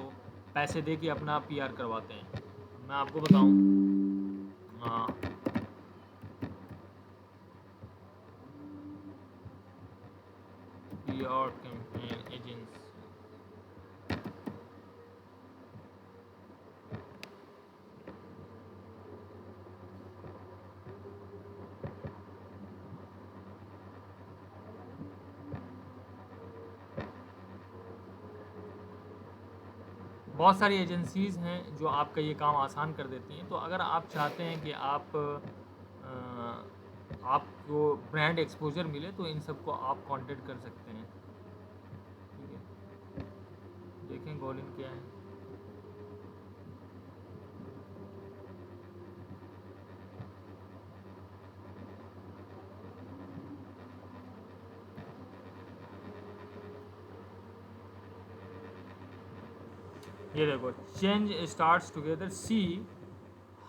पैसे दे के अपना पीआर करवाते हैं। मैं आपको बताऊं, पीआर कैंपेन एजेंसी, बहुत सारी एजेंसीज़ हैं जो आपका ये काम आसान कर देती हैं। तो अगर आप चाहते हैं कि आपको ब्रांड एक्सपोजर मिले, तो इन सबको आप कांटेक्ट कर सकते हैं। ठीक है, देखें गोलिन क्या है। ये देखो, change starts together, see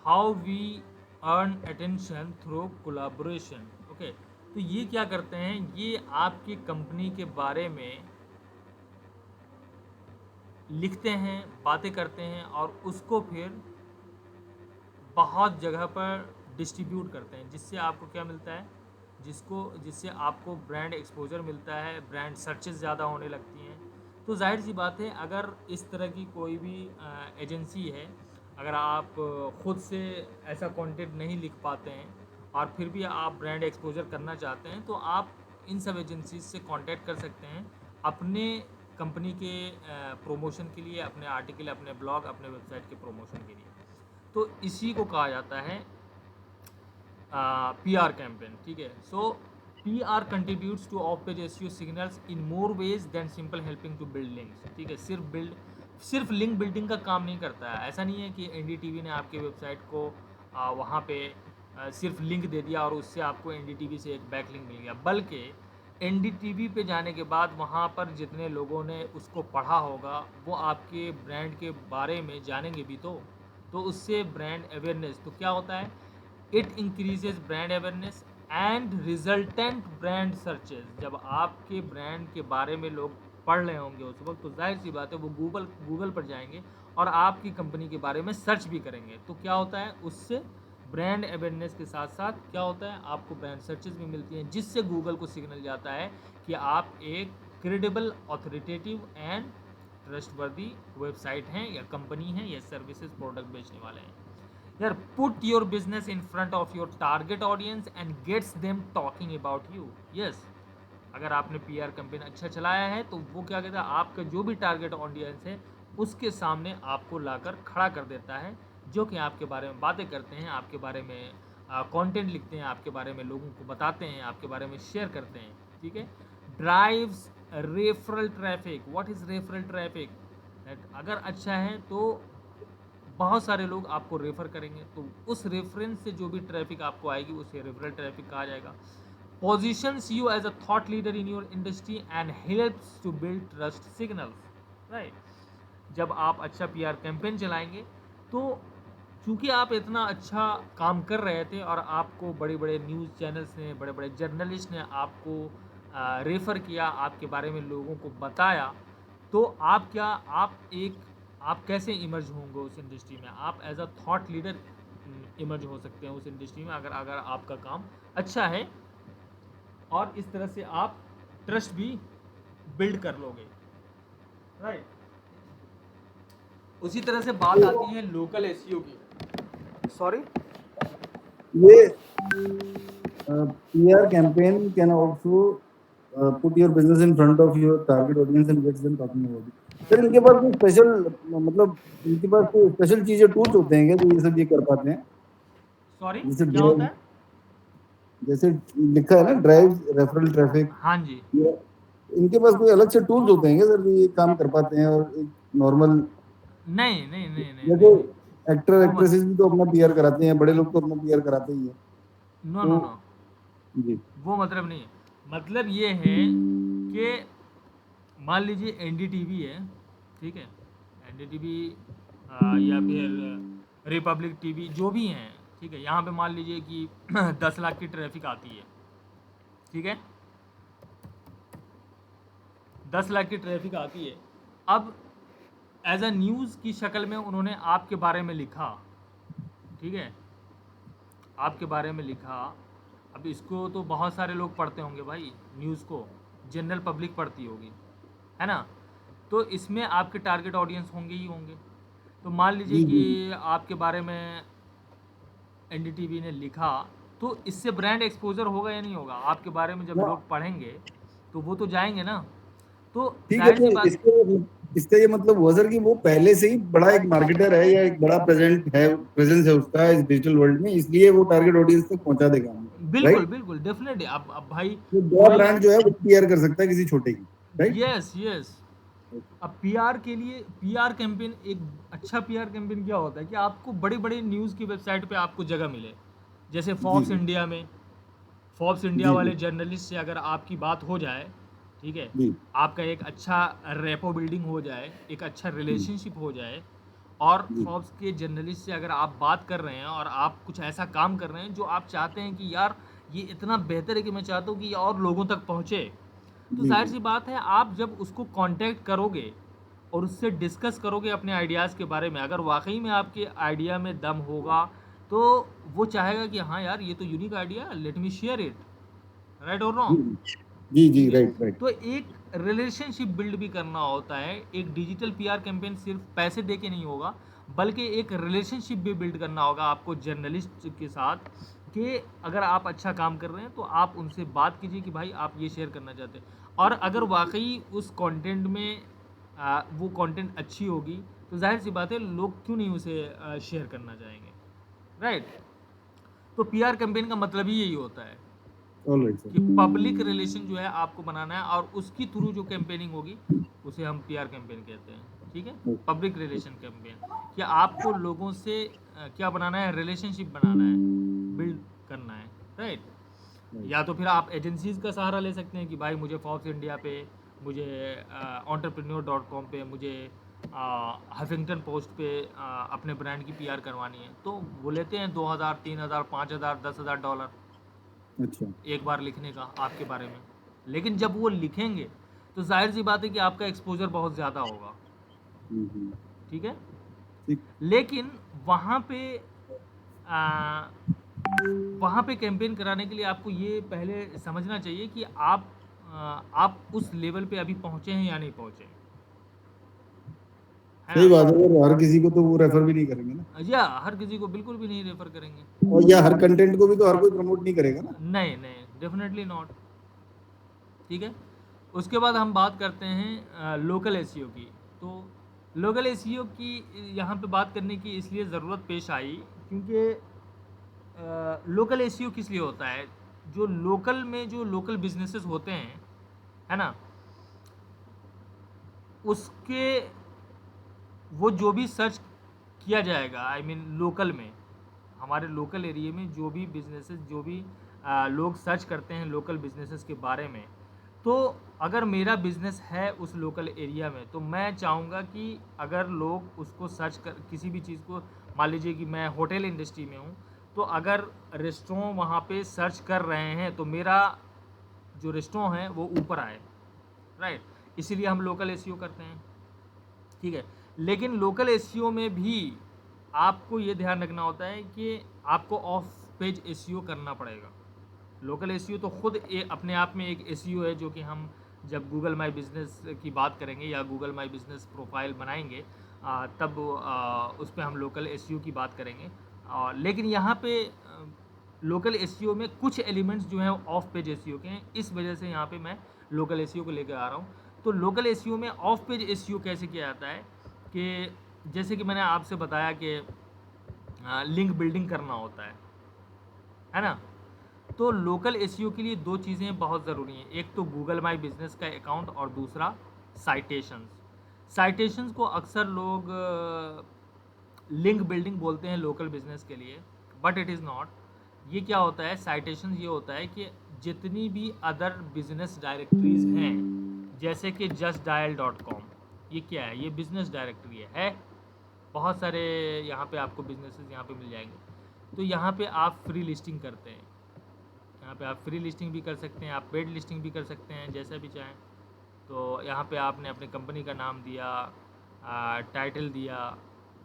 how we earn attention through collaboration. Okay, तो ये क्या करते हैं, ये आपकी कंपनी के बारे में लिखते हैं, बातें करते हैं और उसको फिर बहुत जगह पर डिस्ट्रीब्यूट करते हैं, जिससे आपको क्या मिलता है, जिससे आपको ब्रांड एक्सपोजर मिलता है, ब्रांड सर्चेस ज़्यादा होने लगती हैं। तो जाहिर सी बात है, अगर इस तरह की कोई भी एजेंसी है, अगर आप ख़ुद से ऐसा कंटेंट नहीं लिख पाते हैं और फिर भी आप ब्रांड एक्सपोजर करना चाहते हैं, तो आप इन सब एजेंसीज से कांटेक्ट कर सकते हैं अपने कंपनी के प्रमोशन के लिए, अपने आर्टिकल, अपने ब्लॉग, अपने वेबसाइट के प्रमोशन के लिए। तो इसी को कहा जाता है पीआर कैंपेन। ठीक है, सो PR contributes to off-page SEO signals in more ways than simple helping to build links। ठीक है, सिर्फ लिंक बिल्डिंग का काम नहीं करता है। ऐसा नहीं है कि NDTV ने आपके वेबसाइट को वहाँ पे सिर्फ लिंक दे दिया और उससे आपको NDTV से एक बैक लिंक मिल गया, बल्कि NDTV पे जाने के बाद वहाँ पर जितने लोगों ने उसको पढ़ा होगा वो आपके ब्रांड के बारे में जानेंगे भी, तो उससे ब्रांड अवेयरनेस, तो क्या होता है, it increases brand awareness and resultant brand searches. जब आपके ब्रांड के बारे में लोग पढ़ रहे होंगे उस वक्त, तो जाहिर सी बात है वो गूगल पर जाएंगे और आपकी कंपनी के बारे में सर्च भी करेंगे। तो क्या होता है, उससे ब्रांड अवेयरनेस के साथ साथ क्या होता है, आपको ब्रांड सर्चेज भी मिलती हैं, जिससे गूगल को सिग्नल जाता है कि आप एक credible, authoritative and trustworthy website हैं, या कंपनी है, या सर्विसेज प्रोडक्ट बेचने वाले हैं। यार, put your business in front of your target audience and gets them talking about you. Yes, अगर आपने PR कैंपेन अच्छा चलाया है तो वो क्या कहता है, आपका जो भी टारगेट ऑडियंस है उसके सामने आपको लाकर खड़ा कर देता है, जो कि आपके बारे में बातें करते हैं, आपके बारे में कंटेंट लिखते हैं, आपके बारे में लोगों को बताते हैं, आपके बारे में शेयर करते हैं। ठीक है, drives referral traffic. What is referral traffic? अगर अच्छा है तो बहुत सारे लोग आपको रेफ़र करेंगे, तो उस रेफरेंस से जो भी ट्रैफिक आपको आएगी उसे रेफरल ट्रैफिक कहा जाएगा। Positions you as a thought leader in your industry and helps to build trust signals. Right, जब आप अच्छा PR कैंपेन चलाएंगे, तो चूँकि आप इतना अच्छा काम कर रहे थे और आपको बड़े बड़े न्यूज़ चैनल्स ने, बड़े बड़े जर्नलिस्ट ने आपको रेफ़र किया, आपके बारे में लोगों को बताया, तो आप कैसे इमर्ज होंगे उस इंडस्ट्री में? आप as a thought leader emerge हो सकते हैं उस इंडस्ट्री में, अगर आपका काम अच्छा है, और इस तरह से आप ट्रस्ट भी बिल्ड कर लोगे। राइट, उसी तरह से बात आती है लोकल SEO की। सॉरी, ये PR campaign can also put your business in front of your target audience and gets them talking about it। Sir, इनके पास कोई स्पेशल, मतलब इनके पास कोई स्पेशल चीजें, टूल्स होते हैं क्या जो ये सब ये कर पाते हैं? सॉरी, जैसे क्या होता है? जैसे लिखा है ना, ड्राइव रेफरल ट्रैफिक। हाँ जी, इनके पास कोई अलग से टूल्स होते हैं क्या सर जो ये काम कर पाते हैं और नॉर्मल, नहीं नहीं नहीं नहीं जैसे नहीं एक्टर वो मत एक्ट्रेसेस भी तो अपना पीआर कराते हैं, बड़े लोग तो अपना पीआर कराते ही है। नो तो नो नो जी वो मतलब नहीं है। मतलब ये है कि मान लीजिए एनडीटीवी है, ठीक है, एनडीटीवी या फिर रिपब्लिक टीवी जो भी हैं, ठीक है, यहाँ पे मान लीजिए कि 10 लाख की ट्रैफिक आती है, ठीक है, 10 लाख की ट्रैफिक आती है। अब एज अ न्यूज़ की शक्ल में उन्होंने आपके बारे में लिखा, ठीक है, आपके बारे में लिखा। अब इसको तो बहुत सारे लोग पढ़ते होंगे भाई, न्यूज़ को जनरल पब्लिक पढ़ती होगी, है ना, तो इसमें आपके टारगेट ऑडियंस होंगे ही होंगे। तो मान लीजिए जी कि जी आपके बारे में एनडीटीवी ने लिखा, तो इससे ब्रांड एक्सपोजर होगा या नहीं होगा? आपके बारे में जब हाँ, लोग पढ़ेंगे तो वो तो जाएंगे ना। तो ठीक है। जाहिर तो सी बात, इसका ये मतलब हुआ सर कि वो पहले से ही बड़ा एक मार्केटर है या एक बड़ा प्रेजेंस है उसका इस डिजिटल वर्ल्ड में, इसलिए वो टारगेट ऑडियंस तक पहुंचा देगा हमें, बिल्कुल राइट। बिल्कुल डेफिनेटली। अब भाई तो बड़ा कोई, ब्रांड जो है वो पीआर कर सकता है किसी छोटे की, राइट। यस यस, अब पीआर के लिए पीआर कैंपेन, एक अच्छा पीआर कैंपेन क्या होता है कि आपको बड़े बड़े न्यूज़ की वेबसाइट पे आपको जगह मिले। जैसे जी फॉर्ब्स जी इंडिया में, फॉर्ब्स इंडिया जी वाले जी जर्नलिस्ट से अगर आपकी बात हो जाए, ठीक है, जी आपका एक अच्छा रेपो बिल्डिंग हो जाए, एक अच्छा जी रिलेशनशिप हो जाए, और जी फॉर्ब्स के जर्नलिस्ट से अगर आप बात कर रहे हैं और आप कुछ ऐसा काम कर रहे हैं जो आप चाहते हैं कि यार ये इतना बेहतर है कि मैं चाहता हूँ कि ये और लोगों तक पहुँचे, तो जी जाहिर जी सी बात है आप जब उसको कांटेक्ट करोगे और उससे डिस्कस करोगे अपने आइडियाज़ के बारे में, अगर वाकई में आपके आइडिया में दम होगा तो वो चाहेगा कि हाँ यार ये तो unique idea, let me share it, right और जी रॉन्ग, जी जी ठीक है। Right right. तो एक रिलेशनशिप बिल्ड भी करना होता है। एक डिजिटल पीआर कैंपेन सिर्फ पैसे दे के नहीं होगा, बल्कि एक रिलेशनशिप भी बिल्ड करना होगा आपको जर्नलिस्ट के साथ, कि अगर आप अच्छा काम कर रहे हैं तो आप उनसे बात कीजिए कि भाई आप ये शेयर करना चाहते हैं, और अगर वाकई उस कंटेंट में वो कंटेंट अच्छी होगी तो जाहिर सी बात है लोग क्यों नहीं उसे शेयर करना चाहेंगे, राइट। तो पीआर कैंपेन का मतलब ही यही होता है ऑल राइट कि सर। पब्लिक रिलेशन जो है आपको बनाना है, और उसकी थ्रू जो कैंपेनिंग होगी उसे हम पीआर कैंपेन कहते हैं, ठीक है। पब्लिक रिलेशन कैंपेन, कि आपको लोगों से क्या बनाना है, रिलेशनशिप बनाना है, बिल्ड करना है, राइट। या तो फिर आप एजेंसीज का सहारा ले सकते हैं कि भाई मुझे फॉर्ब्स इंडिया पे, मुझे entrepreneur.com पे, मुझे हफिंगटन पोस्ट पे अपने ब्रांड की पीआर करवानी है, तो वो लेते हैं 2,000 3,000 5,000 $10,000 अच्छा। एक बार लिखने का आपके बारे में। लेकिन जब वो लिखेंगे तो जाहिर सी बात है कि आपका एक्सपोजर बहुत ज़्यादा होगा, हम्म। ठीक है। ठीक। लेकिन वहाँ पे आ, वहाँ पे कैंपेन कराने के लिए आपको ये पहले समझना चाहिए कि आप उस लेवल पे अभी पहुँचे हैं या नहीं पहुँचे, है सही ना। बात है, और हर किसी को तो वो रेफर भी नहीं करेंगे ना, या हर किसी को बिल्कुल भी नहीं रेफर करेंगे, और या हर कंटेंट को भी तो हर कोई प्रमोट नहीं करेगा ना। नहीं नहीं डेफिनेटली नॉट, ठीक है। उसके बाद हम बात करते हैं लोकल एसईओ की। तो लोकल एसईओ की यहाँ पे बात करने की इसलिए ज़रूरत पेश आई क्योंकि लोकल एसईओ किस लिए होता है, जो लोकल में जो लोकल बिजनेसेस होते हैं, है ना, उसके वो जो भी सर्च किया जाएगा, आई मीन लोकल में, हमारे लोकल एरिया में जो भी बिजनेसेस, जो भी लोग सर्च करते हैं लोकल बिजनेसेस के बारे में, तो अगर मेरा बिजनेस है उस लोकल एरिया में तो मैं चाहूँगा कि अगर लोग उसको सर्च कर किसी भी चीज़ को, मान लीजिए कि मैं होटल इंडस्ट्री में हूँ, तो अगर रेस्टोरेंट वहाँ पे सर्च कर रहे हैं तो मेरा जो रेस्टोरेंट है वो ऊपर आए, राइट। इसीलिए हम लोकल एसईओ करते हैं, ठीक है। लेकिन लोकल एसईओ में भी आपको ये ध्यान रखना होता है कि आपको ऑफ पेज एसईओ करना पड़ेगा। लोकल एसईओ तो खुद अपने आप में एक एसईओ है, जो कि हम जब गूगल माई बिज़नेस की बात करेंगे या गूगल माई बिज़नेस प्रोफाइल बनाएंगे तब उस पर हम लोकल एसईओ की बात करेंगे। लेकिन यहाँ पे लोकल एसईओ में कुछ एलिमेंट्स जो हैं ऑफ पेज एसईओ के हैं, इस वजह से यहाँ पे मैं लोकल एसईओ को लेकर आ रहा हूँ। तो लोकल एसईओ में ऑफ पेज एसईओ कैसे किया जाता है कि जैसे कि मैंने आपसे बताया कि लिंक बिल्डिंग करना होता है ना। तो लोकल एसईओ के लिए दो चीज़ें बहुत ज़रूरी हैं, एक तो गूगल माई बिजनेस का अकाउंट और दूसरा साइटेशंस। साइटेशंस को अक्सर लोग लिंक बिल्डिंग बोलते हैं लोकल बिजनेस के लिए, बट इट इज़ नॉट। ये क्या होता है, साइटेशन ये होता है कि जितनी भी अदर बिजनेस डायरेक्टरीज हैं, जैसे कि justdial.com, ये क्या है, ये बिजनेस डायरेक्टरी है। बहुत सारे यहाँ पे आपको बिजनेसेस यहाँ पे मिल जाएंगे। तो यहाँ पे आप फ्री लिस्टिंग करते हैं, यहाँ पे आप फ्री लिस्टिंग भी कर सकते हैं, आप पेड लिस्टिंग भी कर सकते हैं, जैसा भी चाहें। तो यहाँ पे आपने अपनी कंपनी का नाम दिया, टाइटल दिया,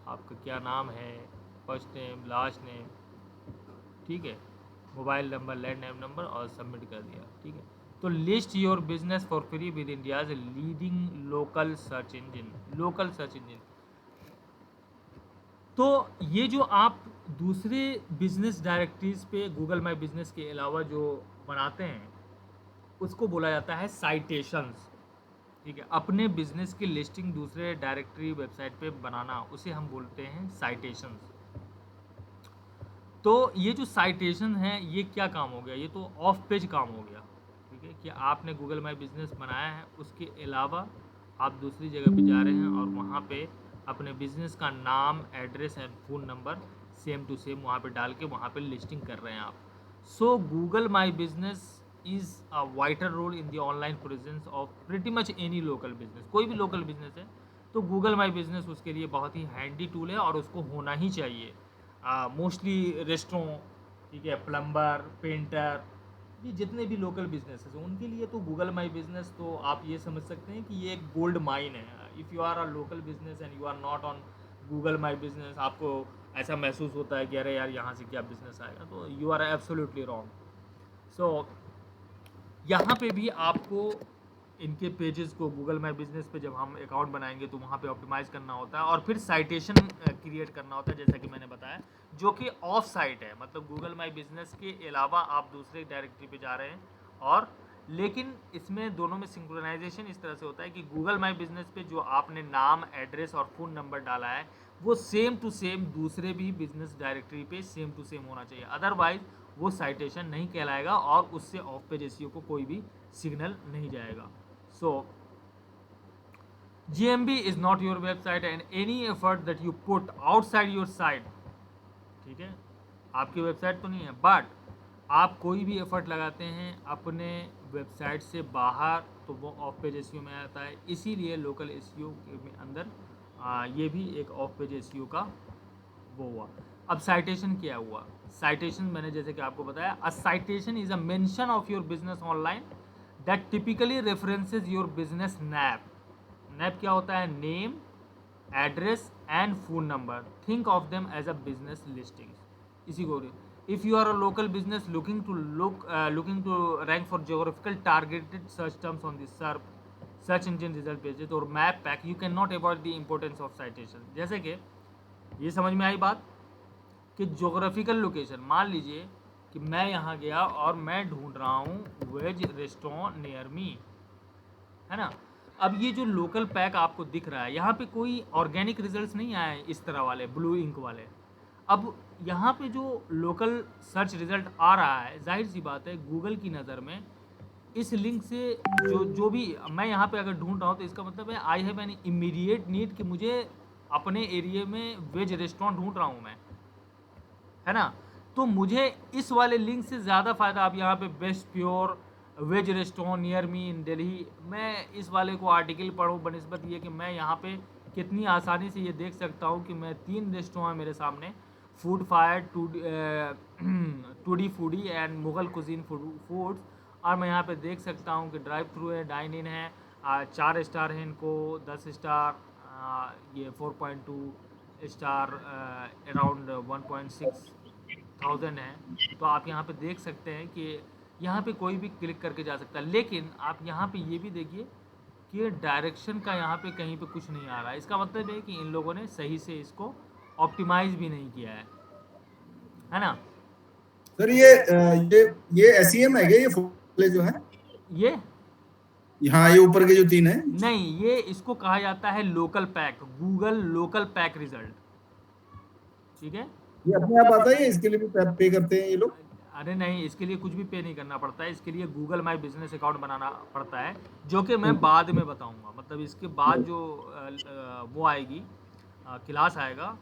आपका क्या नाम है, फर्स्ट नेम लास्ट नेम, ठीक है, मोबाइल नंबर लैंडलाइन नंबर, और सबमिट कर दिया, ठीक है। तो list your business for free with India's leading local search engine, local search engine. तो ये जो आप दूसरे बिजनेस डायरेक्टरीज पे गूगल माई बिजनेस के अलावा जो बनाते हैं, उसको बोला जाता है साइटेशंस, ठीक है। अपने बिजनेस की लिस्टिंग दूसरे डायरेक्टरी वेबसाइट पे बनाना, उसे हम बोलते हैं साइटेशंस। तो ये जो साइटेशन है, ये क्या काम हो गया, ये तो ऑफ पेज काम हो गया, ठीक है, कि आपने गूगल माई बिजनेस बनाया है, उसके अलावा आप दूसरी जगह पे जा रहे हैं और वहाँ पे अपने बिजनेस का नाम, address and phone number same to same वहाँ पे डाल के वहाँ पे लिस्टिंग कर रहे हैं आप। So Google my business is a vital role in the online presence of pretty much any local business. कोई भी लोकल बिजनेस है तो गूगल माई बिजनेस उसके लिए बहुत ही हैंडी टूल है और उसको होना ही चाहिए। मोस्टली रेस्टोरेंट, ठीक है, प्लम्बर, पेंटर, ये जितने भी लोकल बिजनेसेस हैं उनके लिए तो गूगल माई बिजनेस, तो आप ये समझ सकते हैं कि ये एक गोल्ड माइन है। If you are a local business and you are not on Google my business, आपको ऐसा महसूस होता है कि अरे यार यहाँ से क्या बिजनेस आएगा, तो यू आर एब्सोल्युटली रॉन्ग। सो यहाँ पे भी आपको इनके पेजेस को गूगल माई बिजनेस पे जब हम अकाउंट बनाएंगे तो वहाँ पे ऑप्टिमाइज़ करना होता है और फिर साइटेशन क्रिएट करना होता है, जैसा कि मैंने बताया, जो कि ऑफ साइट है। मतलब गूगल माई बिजनेस के अलावा आप दूसरे डायरेक्टरी पे जा रहे हैं, और लेकिन इसमें दोनों में सिंक्रोनाइजेशन इस तरह से होता है कि गूगल माई बिजनेस पे जो आपने नाम, एड्रेस और फ़ोन नंबर डाला है वो सेम टू सेम दूसरे भी बिजनेस डायरेक्टरी पे सेम टू सेम होना चाहिए, अदरवाइज वो साइटेशन नहीं कहलाएगा और उससे ऑफ पेज एसईओ को कोई भी सिग्नल नहीं जाएगा। So GMB is not your website and any effort that you put outside your site, ठीक है, आपकी वेबसाइट तो नहीं है, बट आप कोई भी एफर्ट लगाते हैं अपने वेबसाइट से बाहर तो वो ऑफ पेज एसईओ में आता है। इसीलिए लोकल एसईओ के अंदर ये भी एक ऑफ पेज एसईओ का वो हुआ। अब साइटेशन क्या हुआ, साइटेशन मैंने जैसे कि आपको बताया, a citation is a mention of your business online that typically references your business NAP. NAP क्या होता है, name, address and phone number. Think of them as a business listings. इसी को if you are a local business looking to rank for geographical targeted search terms on the search engine result pages or map pack, you cannot avoid the importance of citation. जैसे कि ये समझ में आई बात कि geographical location, मान लीजिए कि मैं यहाँ गया और मैं ढूंढ रहा हूँ वेज रेस्टोरेंट नियर मी, है ना। अब ये जो लोकल पैक आपको दिख रहा है, यहाँ पे कोई ऑर्गेनिक रिजल्ट्स नहीं आए इस तरह वाले ब्लू इंक वाले। अब यहाँ पे जो लोकल सर्च रिजल्ट आ रहा है, जाहिर सी बात है गूगल की नज़र में इस लिंक से जो भी मैं यहाँ पे अगर ढूंढ रहा हूँ तो इसका मतलब है I have an immediate need कि मुझे अपने एरिया में वेज रेस्टोरेंट ढूंढ रहा हूँ मैं, है ना। तो मुझे इस वाले लिंक से ज़्यादा फ़ायदा, आप यहाँ पे best pure veg restaurant near me in Delhi, मैं इस वाले को आर्टिकल पढ़ूँ बनिस्बत ये कि मैं यहाँ पे कितनी आसानी से ये देख सकता हूँ कि मैं 3 रेस्टोरेंट मेरे सामने, food fire, two D foodie and Mughal cuisine foods, और मैं यहाँ पे देख सकता हूँ कि ड्राइव थ्रू है, डाइन इन है, 4 स्टार है इनको, 10 स्टार, ये 4.2 स्टार, अराउंड 1.6,000 है। तो आप यहाँ पे देख सकते हैं कि यहाँ पे कोई भी क्लिक करके जा सकता है, लेकिन आप यहाँ पे ये भी देखिए कि डायरेक्शन का यहाँ पे कहीं पे कुछ नहीं आ रहा है। इसका मतलब है कि इन लोगों ने सही से इसको ऑप्टिमाइज भी नहीं किया है ना। सर ये एसईएम है क्या, ये वाले जो है, ये हाँ ये ऊपर के जो 3 है? नहीं, ये इसको कहा जाता है local pack, Google local pack result, ठीक है। ये अपने आप आता है, इसके लिए भी पे करते हैं ये लोग? अरे नहीं, इसके लिए कुछ भी पे नहीं करना पड़ता है। इसके लिए गूगल माई बिजनेस अकाउंट बनाना पड़ता है, जो कि मैं बाद में बताऊंगा। मतलब इसके बाद जो वो आएगी, क्लास आएगा,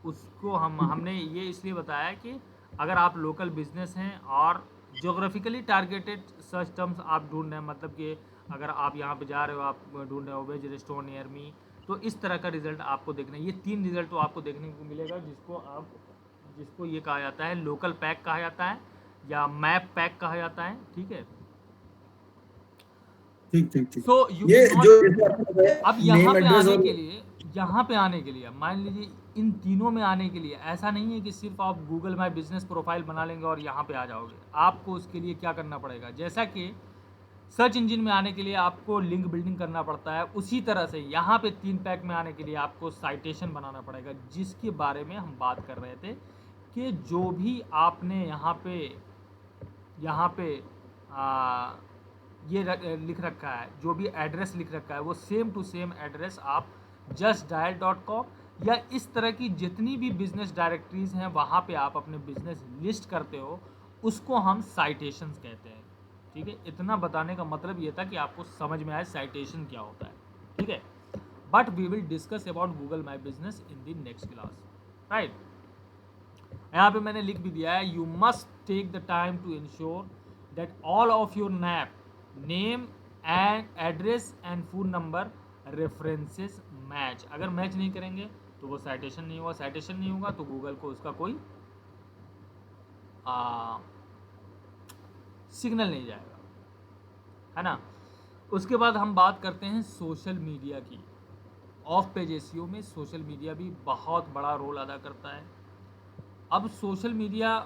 उसको हमने ये इसलिए बताया कि अगर आप लोकल बिजनेस हैं और जोग्राफिकली टारगेटेड सर्च टर्म्स आप ढूंढ रहे हैं, मतलब कि अगर आप यहाँ पे जा रहे हो, आप ढूंढ रहे हो वेज रेस्टोरेंट नियर मी, तो इस तरह का रिजल्ट आपको देखना है। ये 3 रिजल्ट तो आपको देखने को मिलेगा, जिसको ये कहा जाता है लोकल पैक कहा जाता है या मैप पैक कहा जाता है। ठीक है, ठीक। सो यू ये कैन जो नॉट। अब यहाँ नेम पे एड्रेस आने और के लिए, मान लीजिए इन तीनों में आने के लिए ऐसा नहीं है कि सिर्फ आप गूगल माई बिजनेस प्रोफाइल बना लेंगे और यहाँ पे आ जाओगे। आपको उसके लिए क्या करना पड़ेगा, जैसा कि सर्च इंजन में आने के लिए आपको लिंक बिल्डिंग करना पड़ता है, उसी तरह से यहाँ पे 3 पैक में आने के लिए आपको साइटेशन बनाना पड़ेगा, जिसके बारे में हम बात कर रहे थे कि जो भी आपने यहाँ पे ये लिख रखा है, जो भी एड्रेस लिख रखा है, वो सेम टू सेम एड्रेस आप justdial.com या इस तरह की जितनी भी बिजनेस डायरेक्टरीज हैं वहाँ पे आप अपने बिजनेस लिस्ट करते हो, उसको हम साइटेशंस कहते हैं। ठीक है, इतना बताने का मतलब ये था कि आपको समझ में आए साइटेशन क्या होता है। ठीक है, but we will discuss about Google my business in the next class, right. यहाँ पे मैंने लिख भी दिया है, you must take the time to ensure that all of your name and address and phone number references match. अगर match नहीं करेंगे तो वो साइटेशन नहीं होगा, साइटेशन नहीं होगा तो गूगल को उसका कोई सिग्नल नहीं जाएगा, है ना। उसके बाद हम बात करते हैं सोशल मीडिया की। ऑफ पेज एसईओ में सोशल मीडिया भी बहुत बड़ा रोल अदा करता है। अब सोशल मीडिया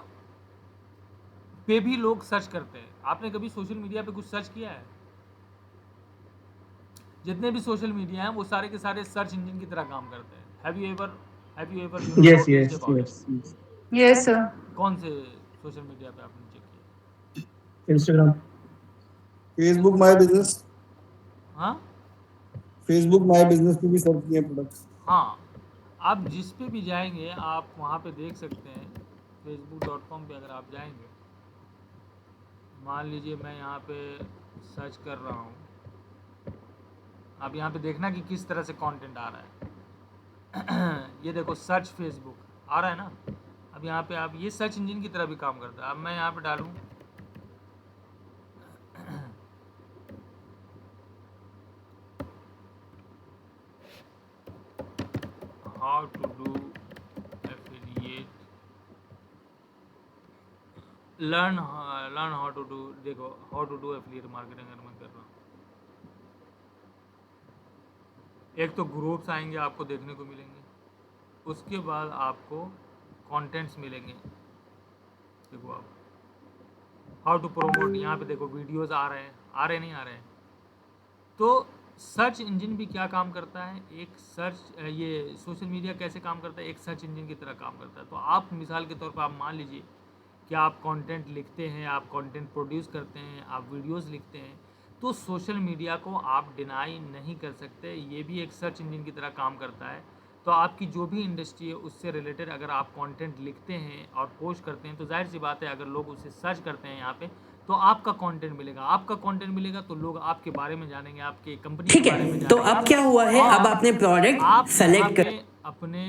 पे भी लोग सर्च करते हैं। आपने कभी सोशल मीडिया पे कुछ सर्च किया है? जितने भी सोशल मीडिया हैं वो सारे के सारे सर्च इंजन की तरह काम करते हैं। Have you ever Yes, noticed yes, about it? yes, yes. Yes sir. कौन से सोशल मीडिया पे आपने चेक किया? Instagram. फेसबुक माय बिजनेस, हाँ फेसबुक माय बिजनेस पे भी सर्च किए प्रोडक्ट्स। हाँ, आप जिस पे भी जाएंगे आप वहाँ पे देख सकते हैं। facebook.com पे अगर आप जाएंगे, मान लीजिए मैं यहाँ पे सर्च कर रहा हूँ, आप यहाँ पे देखना कि किस तरह से कंटेंट आ रहा है। ये देखो सर्च फेसबुक आ रहा है ना। अब यहाँ पे आप, ये सर्च इंजन की तरह भी काम करता है। अब मैं यहाँ पे डालूँ how to do affiliate, learn how to do, देखो how to do affiliate marketing अगर मैं कर रहा हूँ। एक तो ग्रुप्स आएंगे आपको देखने को मिलेंगे, उसके बाद आपको कंटेंट्स मिलेंगे। देखो आप हाउ टू प्रोमोट, यहाँ पे देखो वीडियोस आ रहे हैं, नहीं आ रहे हैं। तो सर्च इंजन भी क्या काम करता है, एक ये सोशल मीडिया कैसे काम करता है, एक सर्च इंजन की तरह काम करता है। तो आप मिसाल के तौर पर आप मान लीजिए कि आप कंटेंट लिखते हैं, आप कंटेंट प्रोड्यूस करते हैं, आप वीडियोस लिखते हैं, तो सोशल मीडिया को आप डिनाई नहीं कर सकते, ये भी एक सर्च इंजन की तरह काम करता है। तो आपकी जो भी इंडस्ट्री है उससे रिलेटेड अगर आप कंटेंट लिखते हैं और पोस्ट करते हैं, तो जाहिर सी बात है अगर लोग उसे सर्च करते हैं यहाँ पे, तो आपका कंटेंट मिलेगा तो लोग आपके बारे में जानेंगे, आपके कंपनी के बारे में जानेंगे। तो अब क्या हुआ है, अब आपने प्रोडक्ट आप सेलेक्ट कर अपने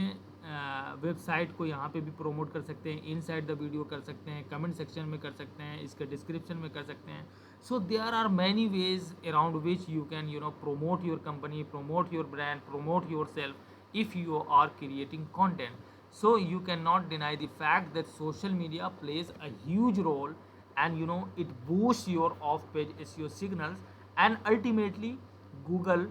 वेबसाइट को यहाँ पे भी प्रोमोट कर सकते हैं, इनसाइड द वीडियो कर सकते हैं, कमेंट सेक्शन में कर सकते हैं, इसके डिस्क्रिप्शन में कर सकते हैं। So there are many ways around which you can promote your company, promote your brand, promote yourself if you are creating content. So you cannot deny the fact that social media plays a huge role, and it boosts your off page SEO signals, and ultimately Google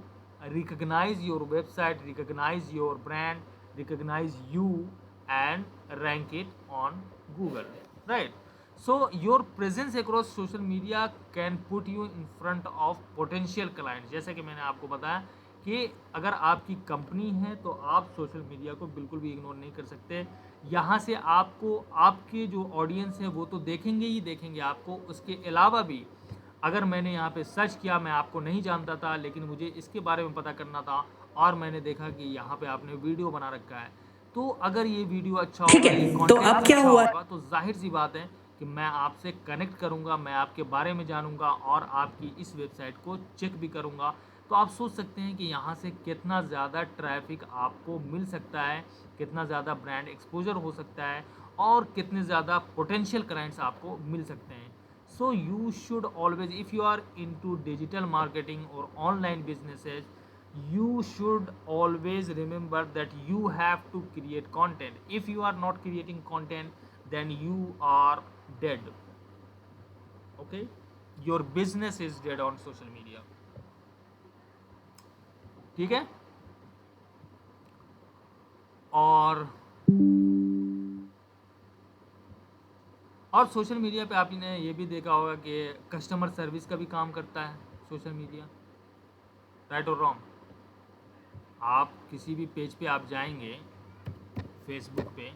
recognize your website, recognize your brand, recognize you, and rank it on Google, right? So your presence across social media can put you in front of potential clients. जैसे कि मैंने आपको बताया कि अगर आपकी company है तो आप सोशल मीडिया को बिल्कुल भी इग्नोर नहीं कर सकते। यहाँ से आपको आपके जो ऑडियंस है वो तो देखेंगे ही देखेंगे आपको। उसके अलावा भी अगर मैंने यहाँ पे सर्च किया, मैं आपको नहीं जानता था लेकिन मुझे इसके बारे में पता करना था, और मैंने देखा कि यहाँ पे आपने वीडियो बना रखा है, तो अगर ये वीडियो अच्छा होगा, ये तो कंटेंट अब क्या अच्छा हुआ? होगा, तो जाहिर सी बात है कि मैं आपसे कनेक्ट करूंगा, मैं आपके बारे में जानूंगा और आपकी इस वेबसाइट को चेक भी करूंगा। तो आप सोच सकते हैं कि यहाँ से कितना ज़्यादा ट्रैफिक आपको मिल सकता है, कितना ज़्यादा ब्रांड एक्सपोजर हो सकता है और कितने ज़्यादा पोटेंशियल क्लाइंट्स आपको मिल सकते हैं। So you should always, if you are into digital marketing और online businesses, you should always remember that you have to create content. If you are not creating content, then you are dead. Okay, your business is dead on social media. ठीक है। और social media पे आपने ये भी देखा होगा कि कस्टमर सर्विस का भी काम करता है सोशल मीडिया, राइट और रॉन्ग। आप किसी भी पेज पे आप जाएंगे, फेसबुक पे,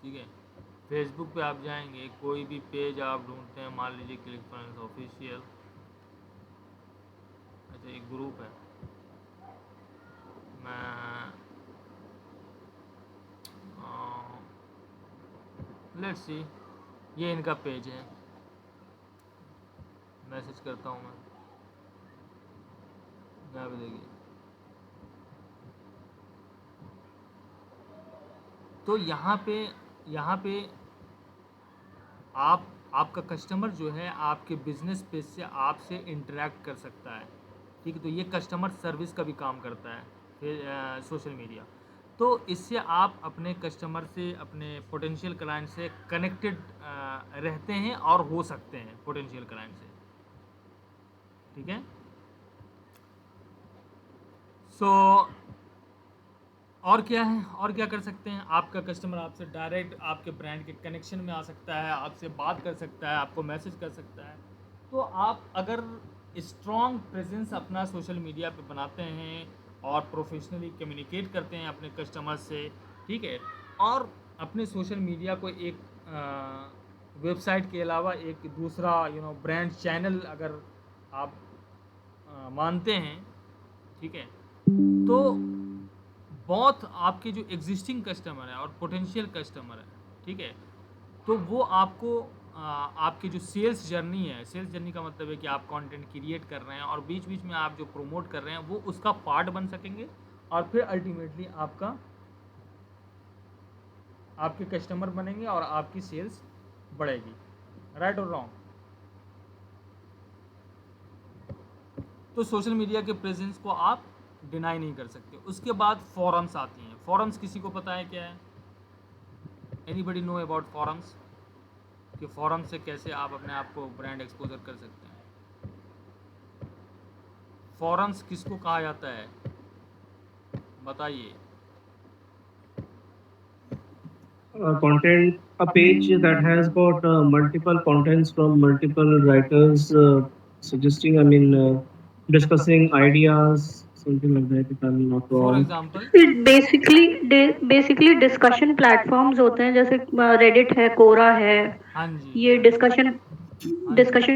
ठीक है, फेसबुक पे आप जाएंगे, कोई भी पेज आप ढूंढते हैं, मान लीजिए क्लिक फ्रेंड्स ऑफिशियल, अच्छा एक ग्रुप है, मैं लेट्स सी ये इनका पेज है, मैसेज करता हूँ मैं, यहाँ पे देखिए। तो यहाँ पे आपका कस्टमर जो है आपके बिजनेस पेज से आपसे इंटरेक्ट कर सकता है, ठीक है। तो ये कस्टमर सर्विस का भी काम करता है फिर सोशल मीडिया। तो इससे आप अपने कस्टमर से, अपने पोटेंशियल क्लाइंट से कनेक्टेड रहते हैं और हो सकते हैं पोटेंशियल क्लाइंट से, ठीक है। सो और क्या है, और क्या कर सकते हैं, आपका कस्टमर आपसे डायरेक्ट आपके ब्रांड के कनेक्शन में आ सकता है, आपसे बात कर सकता है, आपको मैसेज कर सकता है। तो आप अगर स्ट्रॉन्ग प्रेजेंस अपना सोशल मीडिया पे बनाते हैं और प्रोफेशनली कम्युनिकेट करते हैं अपने कस्टमर से, ठीक है, और अपने सोशल मीडिया को एक वेबसाइट के अलावा एक दूसरा ब्रांड चैनल अगर आप मानते हैं, ठीक है, तो बहुत आपके जो एग्जिस्टिंग कस्टमर है और पोटेंशियल कस्टमर है, ठीक है, तो वो आपको आपकी जो सेल्स जर्नी है, सेल्स जर्नी का मतलब है कि आप कंटेंट क्रिएट कर रहे हैं और बीच बीच में आप जो प्रमोट कर रहे हैं वो उसका पार्ट बन सकेंगे और फिर अल्टीमेटली आपके कस्टमर बनेंगे और आपकी सेल्स बढ़ेगी, राइट और रॉन्ग। तो सोशल मीडिया के प्रेजेंस को आप डिनाई नहीं कर सकते। उसके बाद फॉरम्स आती हैं। फॉरम्स किसी को पता है क्या है? एनीबडी नो अबाउट फॉरम्स, कि फॉरम से कैसे आप अपने आप को ब्रांड एक्सपोजर कर सकते हैं? फॉरम्स किसको कहा जाता है बताइए। Content, a page that has got multiple contents from multiple writers, suggesting, discussing ideas, something like that, if I'm not for wrong. Example basically discussion platforms होते हैं, जैसे रेडिट है, कोरा है, हाँ जी, ये डिस्कशन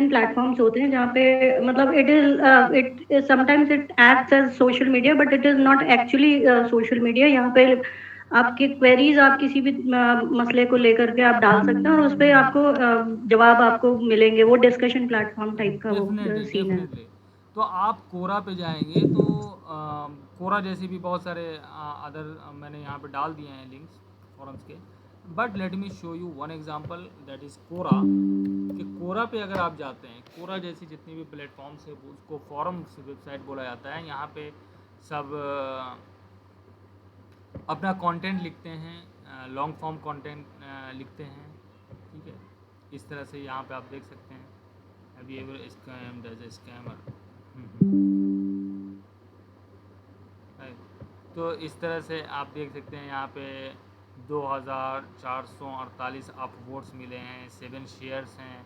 प्लेटफॉर्म्स होते हैं जहाँ पे मतलब it sometimes it acts as social media but it is not actually social media. यहाँ पे आपकी क्वेरीज आप किसी भी मसले को लेकर के आप डाल सकते हैं और उस पर आपको जवाब आपको मिलेंगे। वो डिस्कशन प्लेटफॉर्म टाइप का वो सीन है। डेफिनेटली। तो आप कोरा पे जाएंगे तो कोरा जैसे भी बहुत सारे अदर मैंने यहाँ पे डाल दिए हैं लिंक्स फॉरम्स के, but let me show you one example that is Quora. कि कोरा पे अगर आप जाते हैं, कोरा जैसी जितनी भी प्लेटफॉर्म्स है उसको फॉरम्स वेबसाइट बोला जाता है। यहाँ पे सब अपना कंटेंट लिखते हैं, लॉन्ग फॉर्म कंटेंट लिखते हैं, ठीक है। इस तरह से यहाँ पे आप देख सकते हैं, have you ever scammed as a scammer. तो इस तरह से आप देख सकते हैं यहाँ पे 2448 अपवोट्स मिले हैं, 7 शेयर्स हैं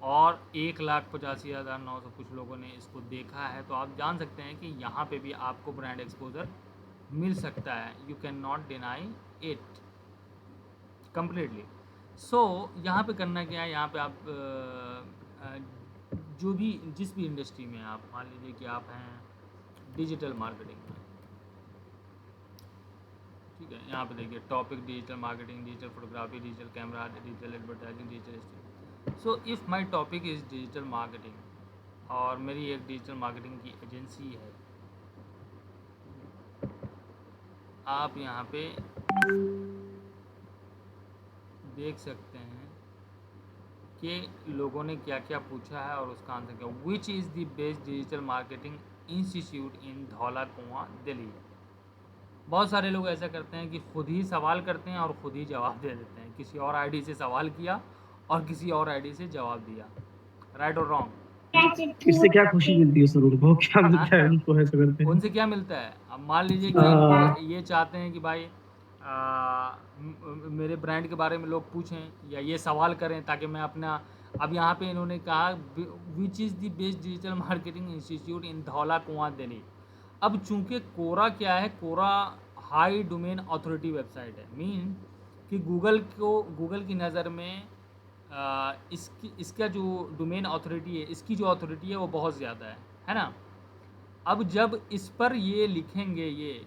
और 1,85,900 कुछ लोगों ने इसको देखा है। तो आप जान सकते हैं कि यहाँ पे भी आपको ब्रांड एक्सपोजर मिल सकता है। You can not deny it completely. So यहाँ पे करना क्या है, यहाँ पे आप जो भी जिस भी इंडस्ट्री में आप मान लीजिए कि आप हैं डिजिटल मार्केटिंग में, ठीक है, यहाँ पे देखिए topic digital marketing, digital photography, digital camera, digital advertising, digital stream. So if my topic is digital marketing और मेरी एक डिजिटल मार्केटिंग की एजेंसी है, आप यहाँ पे देख सकते हैं कि लोगों ने क्या क्या पूछा है और उसका आंसर क्या। Which is the best digital marketing institute इन धौला कुआं दिल्ली। बहुत सारे लोग ऐसा करते हैं कि खुद ही सवाल करते हैं और खुद ही जवाब दे देते हैं। किसी और आईडी से सवाल किया और किसी और आईडी से जवाब दिया। राइट और रॉन्ग? इससे क्या खुशी मिलती है सर उनको? क्या हाँ? क्या उनको ऐसा करते हैं? उनसे क्या मिलता है? अब मान लीजिए कि हाँ। ये चाहते हैं कि भाई मेरे ब्रांड के बारे में लोग पूछें या ये सवाल करें ताकि मैं अपना। अब यहाँ पे इन्होंने कहा which is the best digital marketing institute इन धौला कुआं दिल्ली। अब चूंकि कोरा क्या है, कोरा हाई डोमेन अथॉरिटी वेबसाइट है, मीन कि गूगल की नज़र में इसका जो डोमेन अथॉरिटी है, इसकी जो अथॉरिटी है वो बहुत ज़्यादा है ना। अब जब इस पर ये लिखेंगे ये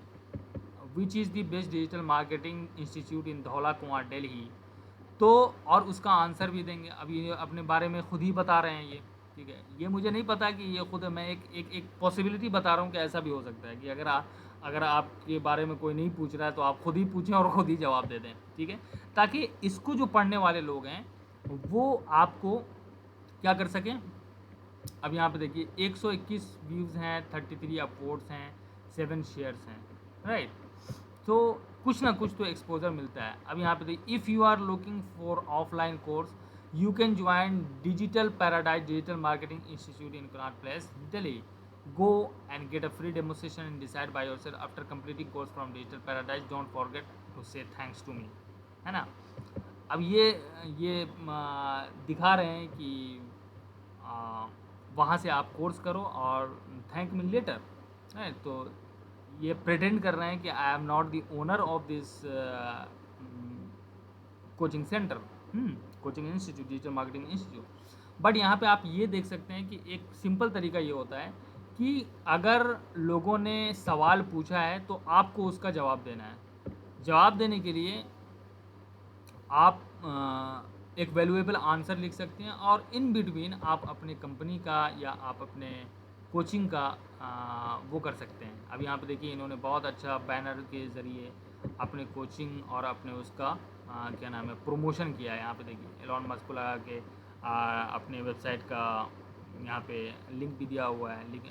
which is the best digital marketing institute इन धौला कुआं दिल्ली, तो और उसका आंसर भी देंगे। अब ये अपने बारे में खुद ही बता रहे हैं ये, ठीक है। ये मुझे नहीं पता कि ये खुद, मैं एक पॉसिबिलिटी बता रहा हूँ कि ऐसा भी हो सकता है कि अगर आपके बारे में कोई नहीं पूछ रहा है तो आप खुद ही पूछें और खुद ही जवाब दे दें, ठीक है, ताकि इसको जो पढ़ने वाले लोग हैं वो आपको क्या कर सकें। अब यहाँ पे देखिए 121 व्यूज़ हैं, 33 अपवोर्ड्स हैं, 7 शेयर्स हैं, राइट। तो कुछ ना कुछ तो एक्सपोजर मिलता है। अब यहाँ पे देखिए if you are looking for offline course you can join digital paradise digital marketing institute in Connaught Place Delhi. Go and get a free demonstration and decide by yourself after completing course from Digital Paradise. Don't forget to say thanks to me, है ना। अब ये दिखा रहे हैं कि वहाँ से आप कोर्स करो और थैंक मी लेटर, है। तो ये प्रेटेंड कर रहे हैं कि I am not the owner of this coaching centre, coaching institute, digital marketing institute. But यहाँ पे आप ये देख सकते हैं कि एक सिंपल तरीका ये होता है कि अगर लोगों ने सवाल पूछा है तो आपको उसका जवाब देना है। जवाब देने के लिए आप एक वैल्यूएबल आंसर लिख सकते हैं और इन बिटवीन आप अपने कंपनी का या आप अपने कोचिंग का वो कर सकते हैं। अब यहाँ पे देखिए इन्होंने बहुत अच्छा बैनर के ज़रिए अपने कोचिंग और अपने उसका क्या नाम है प्रमोशन किया है। यहाँ पे देखिए एलॉन मस्क को लगा के अपने वेबसाइट का यहाँ पे लिंक भी दिया हुआ है, लिंक